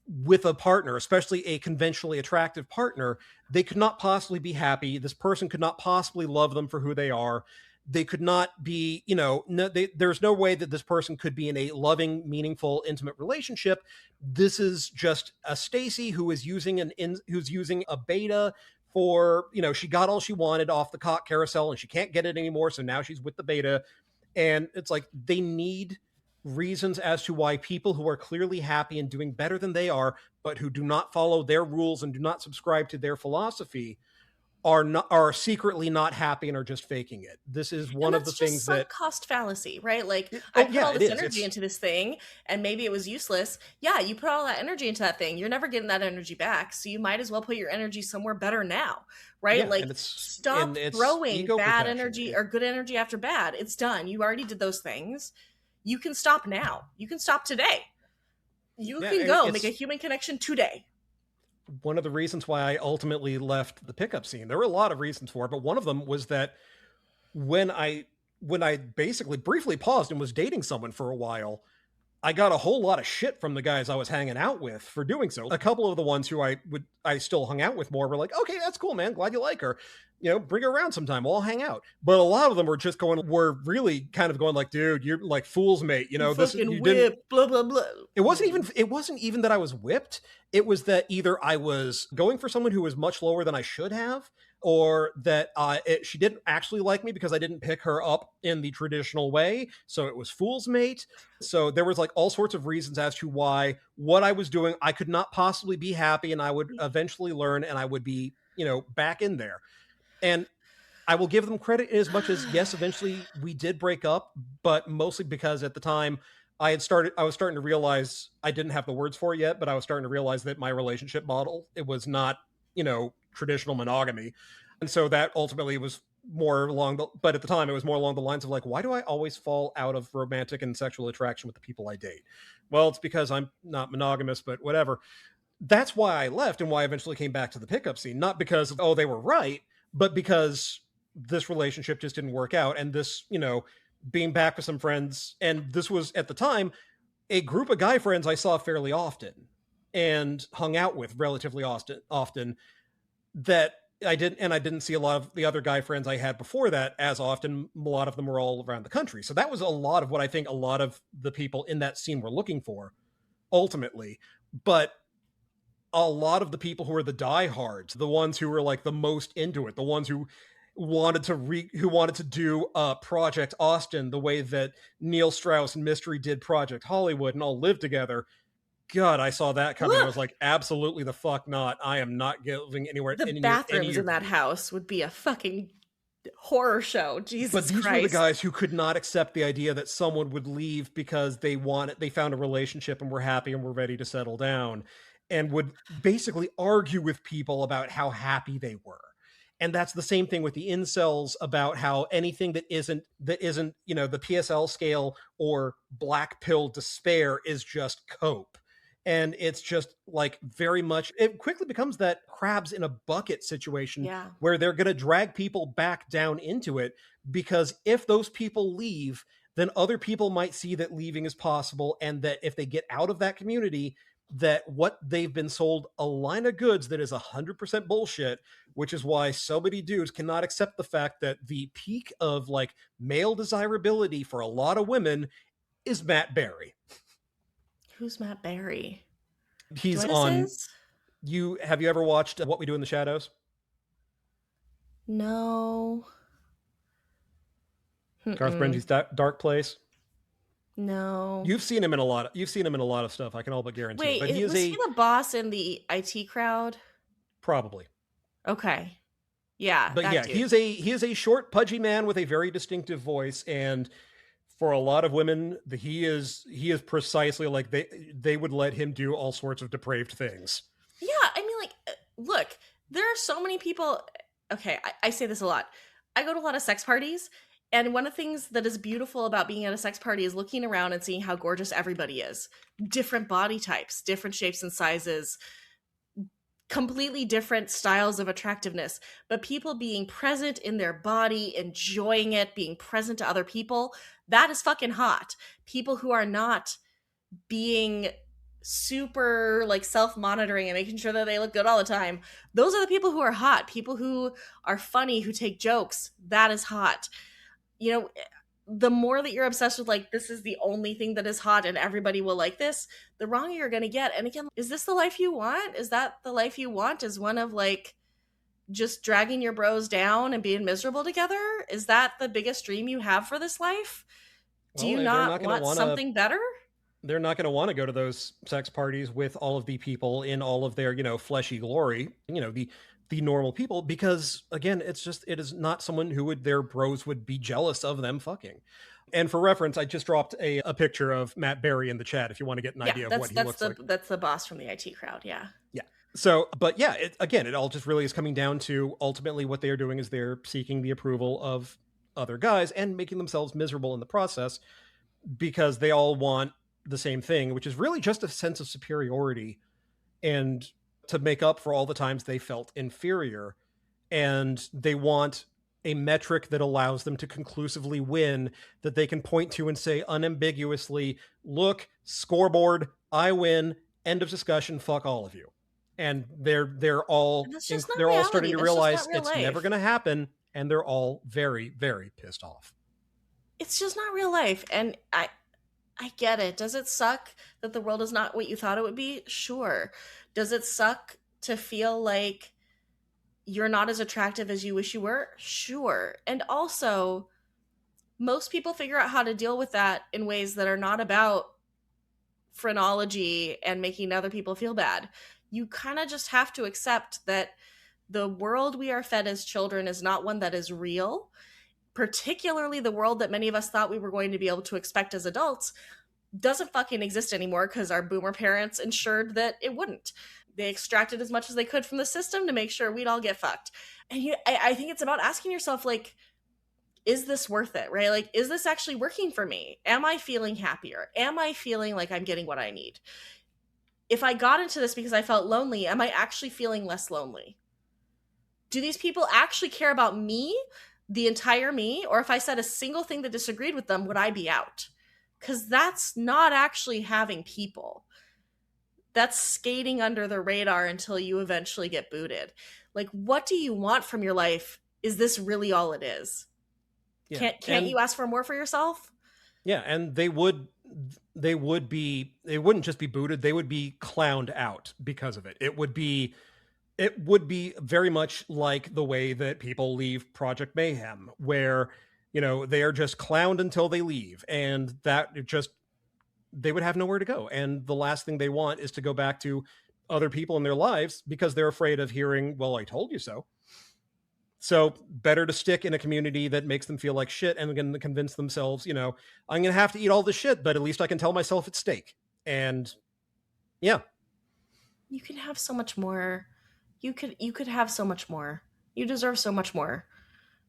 with a partner, especially a conventionally attractive partner, they could not possibly be happy. This person could not possibly love them for who they are. they could not be, there's no way that this person could be in a loving, meaningful, intimate relationship. This is just a Stacy who is who's using a beta for, she got all she wanted off the cock carousel and she can't get it anymore. So now she's with the beta. And it's like they need reasons as to why people who are clearly happy and doing better than they are, but who do not follow their rules and do not subscribe to their philosophy, are secretly not happy and are just faking it. This is one of the things sunk that cost fallacy, right? Like I put all it this is. energy into this thing and maybe it was useless. Yeah, you put all that energy into that thing. You're never getting that energy back. So you might as well put your energy somewhere better now, right? Yeah, like and stop it's throwing ego bad protection. energy or good energy after bad. It's done. You already did those things. You can stop now. You can stop today. You can go make a human connection today. One of the reasons why I ultimately left the pickup scene, there were a lot of reasons for it, but one of them was that when I basically briefly paused and was dating someone for a while, I got a whole lot of shit from the guys I was hanging out with for doing so. A couple of the ones who I still hung out with more were like, okay, that's cool, man. Glad you like her. Bring her around sometime. We'll all hang out. But a lot of them were really kind of going like, dude, you're like fool's mate. You whip, blah, blah, blah. It wasn't even that I was whipped. It was that either I was going for someone who was much lower than I should have, or that she didn't actually like me because I didn't pick her up in the traditional way. So it was fool's mate. So there was like all sorts of reasons as to why what I was doing, I could not possibly be happy, and I would eventually learn and I would be, back in there. And I will give them credit in as much as, yes, eventually we did break up, but mostly because at the time I was starting to realize, I didn't have the words for it yet, but I was starting to realize that my relationship model, it was not, traditional monogamy. And so that ultimately was more but at the time it was more along the lines of like, why do I always fall out of romantic and sexual attraction with the people I date? Well, it's because I'm not monogamous, but whatever. That's why I left and why I eventually came back to the pickup scene. Not because, oh, they were right, but because this relationship just didn't work out. And this, being back with some friends, and this was at the time a group of guy friends I saw fairly often and hung out with relatively often, that I didn't see a lot of the other guy friends I had before that as often. A lot of them were all around the country. So that was a lot of what I think a lot of the people in that scene were looking for ultimately. But a lot of the people who were the diehards, the ones who were like the most into it, the ones who wanted to do Project Austin the way that Neil Strauss and Mystery did Project Hollywood and all live together. God, I saw that coming. I was like, absolutely the fuck not. I am not going anywhere. The bathrooms in that house would be a fucking horror show. Jesus Christ. But these were the guys who could not accept the idea that someone would leave because they found a relationship and were happy and were ready to settle down, and would basically argue with people about how happy they were. And that's the same thing with the incels, about how anything that isn't, the PSL scale or black pill despair is just cope. And it's just like very much, it quickly becomes that crabs in a bucket situation, where they're going to drag people back down into it, because if those people leave, then other people might see that leaving is possible. And that if they get out of that community, that what they've been sold a line of goods that is 100% bullshit, which is why so many dudes cannot accept the fact that the peak of like male desirability for a lot of women is Matt Berry. Who's Matt Berry? He's on. Have you ever watched What We Do in the Shadows? No. Garth Brenge's Dark Place. No. You've seen him in a lot of stuff, I can all but guarantee. Wait, but was he the boss in the IT crowd? Probably. Okay. Yeah. But yeah, dude. he is a short, pudgy man with a very distinctive voice, and for a lot of women, he is precisely like they would let him do all sorts of depraved things. Yeah, I mean, like, look, there are so many people. Okay, I say this a lot. I go to a lot of sex parties, and one of the things that is beautiful about being at a sex party is looking around and seeing how gorgeous everybody is. Different body types, different shapes and sizes, completely different styles of attractiveness, but people being present in their body, enjoying it, being present to other people, that is fucking hot. People who are not being super like self-monitoring and making sure that they look good all the time, those are the people who are hot. People who are funny, who take jokes, that is hot. you know, the more that you're obsessed with like this is the only thing that is hot and everybody will like this, the wronger you're going to get. And again, is this the life you want? Is that the life you want? Is one of like just dragging your bros down and being miserable together? Is that the biggest dream you have for this life? Do Well, you they're not not going to want want to. something better? They're not going to want to go to those sex parties with all of the people in all of their, fleshy glory. The normal people, because again, it is not someone who would their bros would be jealous of them fucking. And for reference, I just dropped a picture of Matt Berry in the chat if you want to get an Yeah, idea of that's what he looks like. that's the boss from the IT crowd. Yeah. Yeah. So, but yeah, again, it all just really is coming down to ultimately what they are doing is they're seeking the approval of other guys and making themselves miserable in the process because they all want the same thing, which is really just a sense of superiority and to make up for all the times they felt inferior. And they want a metric that allows them to conclusively win, that they can point to and say unambiguously, look, scoreboard, I win, end of discussion, fuck all of you. And And that's just not they're all starting reality. to That's just not realize real it's never life. going to happen, and they're all very, very pissed off. It's just not real life. And I get it. Does it suck that the world is not what you thought it would be? Sure. Does it suck to feel like you're not as attractive as you wish you were? Sure. And also, most people figure out how to deal with that in ways that are not about phrenology and making other people feel bad. You kind of just have to accept that the world we are fed as children is not one that is real, particularly the world that many of us thought we were going to be able to expect as adults doesn't fucking exist anymore because our boomer parents ensured that it wouldn't. They extracted as much as they could from the system to make sure we'd all get fucked. And I think it's about asking yourself, like, is this worth it, right? Like, is this actually working for me? Am I feeling happier? Am I feeling like I'm getting what I need? If I got into this because I felt lonely, am I actually feeling less lonely? Do these people actually care about me, the entire me? Or if I said a single thing that disagreed with them, would I be out? Because that's not actually having people. That's skating under the radar until you eventually get booted. Like, what do you want from your life? Is this really all it is? Yeah. Can't And you ask for more for yourself? yeah, and they wouldn't just be booted, they would be clowned out because of it. It would be very much like the way that people leave Project Mayhem, where they are just clowned until they leave, and that just they would have nowhere to go. And the last thing they want is to go back to other people in their lives because they're afraid of hearing, well, I told you so. So better to stick in a community that makes them feel like shit and going to convince themselves, I'm going to have to eat all this shit, but at least I can tell myself it's steak. And yeah. You can have so much more. You could have so much more. You deserve so much more.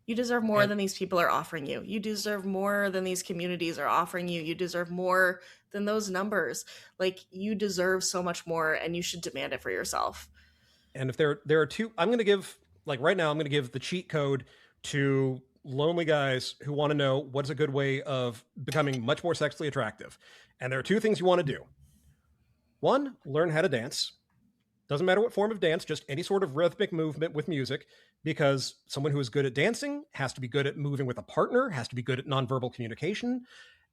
You deserve more And than these people are offering you. You deserve more than these communities are offering you. You deserve more than those numbers. Like, you deserve so much more and you should demand it for yourself. and if there are two, I'm going to give, like right now, I'm going to give the cheat code to lonely guys who want to know what's a good way of becoming much more sexually attractive. And there are two things you want to do. One, learn how to dance. Doesn't matter what form of dance, just any sort of rhythmic movement with music, because someone who is good at dancing has to be good at moving with a partner, has to be good at nonverbal communication.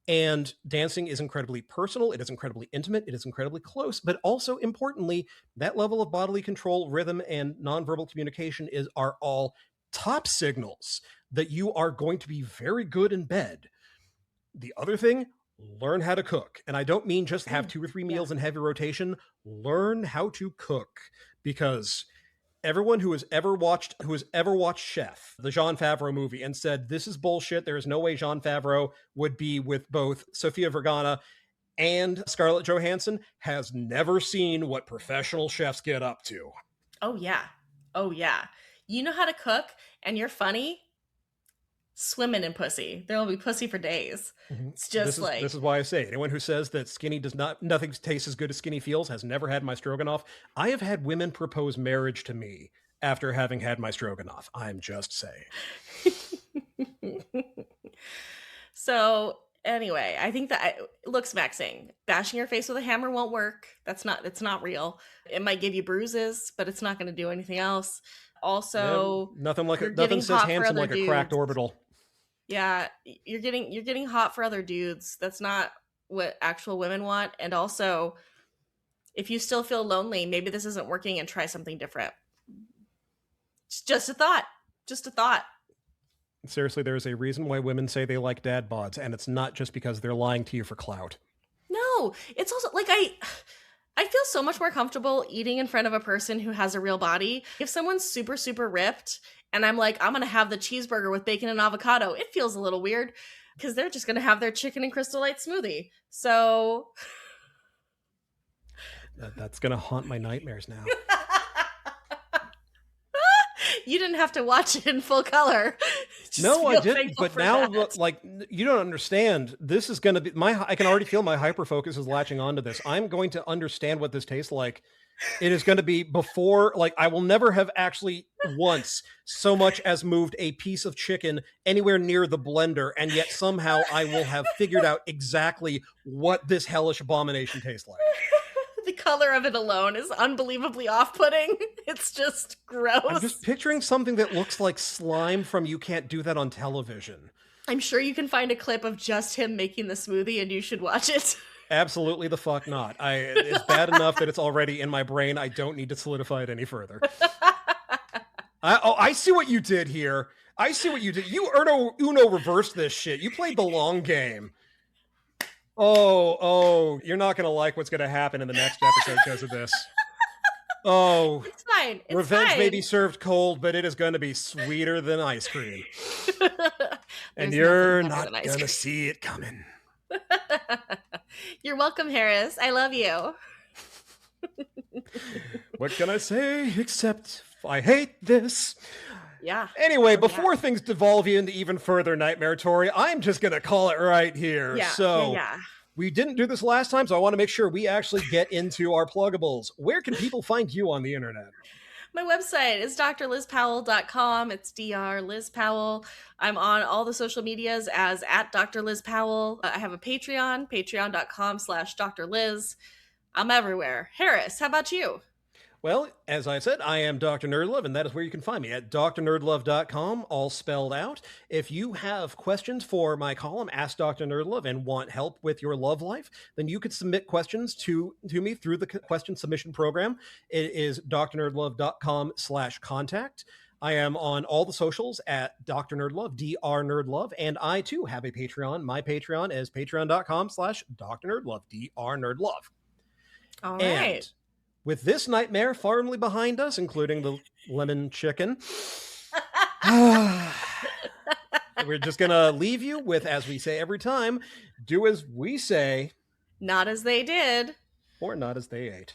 And dancing is incredibly personal, it is incredibly intimate, it is incredibly close, but also importantly, that level of bodily control, rhythm, and nonverbal communication are all top signals that you are going to be very good in bed. The other thing, learn how to cook. And I don't mean just have 2 or 3 Yeah. meals in heavy rotation. Learn how to cook, because everyone who has ever watched Chef, the Jean Favreau movie, and said this is bullshit. There is no way Jean Favreau would be with both Sofia Vergara and Scarlett Johansson, has never seen what professional chefs get up to. Oh, yeah. Oh, yeah. You know how to cook and you're funny, swimming in pussy. There will be pussy for days. Mhm. It's This just is like, this is why I say anyone who says that skinny does not nothing tastes as good as skinny feels has never had my stroganoff. I have had women propose marriage to me after having had my stroganoff. I'm just saying. so anyway, I think that Looksmaxxing, bashing your face with a hammer won't work. It's not real. It might give you bruises, but it's not going to do anything else. Yeah, Also, nothing you're nothing getting says hot for handsome other like a cracked dudes. orbital. Yeah, you're getting hot for other dudes. That's not what actual women want. And also, if you still feel lonely, maybe this isn't working and try something different. It's just a thought. Just a thought. Seriously, there's a reason why women say they like dad bods, and it's not just because they're lying to you for clout. No, it's also like I feel so much more comfortable eating in front of a person who has a real body. If someone's super super ripped and I'm like, I'm going to have the cheeseburger with bacon and avocado, it feels a little weird because they're just going to have their chicken and Crystal Light smoothie. So That's going to haunt my nightmares now. you didn't have to watch it in full color. Just no, I didn't. But now, like, you don't understand. This is going to be I can already feel my hyper focus is latching onto this. I'm going to understand what this tastes like. It is going to be before, like, I will never have actually once so much as moved a piece of chicken anywhere near the blender, and yet somehow I will have figured out exactly what this hellish abomination tastes like. The color of it alone is unbelievably off-putting. It's just gross. I'm just picturing something that looks like slime from You Can't Do That on Television. I'm sure you can find a clip of just him making the smoothie and you should watch it. Absolutely the fuck not. It's bad enough that it's already in my brain. I don't need to solidify it any further. I see what you did here. I see what you did. You Uno reversed this shit. You played the long game. Oh, you're not going to like what's going to happen in the next episode because of this. Oh, it's fine. It's revenge fine. may be served cold, but it is going to be sweeter than ice cream. And you're not going to see it coming. You're welcome, Harris. I love you. What can I say except I hate this? Yeah. Anyway, before things devolve into even further nightmare Tori, I'm just going to call it right here. Yeah. So we didn't do this last time, so I want to make sure we actually get into our pluggables. Where can people find you on the internet? My website is drlizpowell.com. It's Dr. Liz Powell. I'm on all the social medias as at Dr. Liz Powell. I have a Patreon, patreon.com/Dr. Liz. I'm everywhere. Harris, how about you? Well, as I said, I am Dr. Nerdlove, and that is where you can find me at drnerdlove.com, all spelled out. If you have questions for my column, Ask Dr. Nerdlove, and want help with your love life, then you could submit questions to me through the question submission program. It is drnerdlove.com/contact. I am on all the socials at Dr. Nerdlove, Dr. Nerdlove, and I too have a Patreon. My Patreon is patreon.com/Dr. Nerdlove, Dr. Nerdlove. All right. And with this nightmare firmly behind us, including the lemon chicken, we're just going to leave you with, as we say every time, do as we say. Not as they did. Or not as they ate.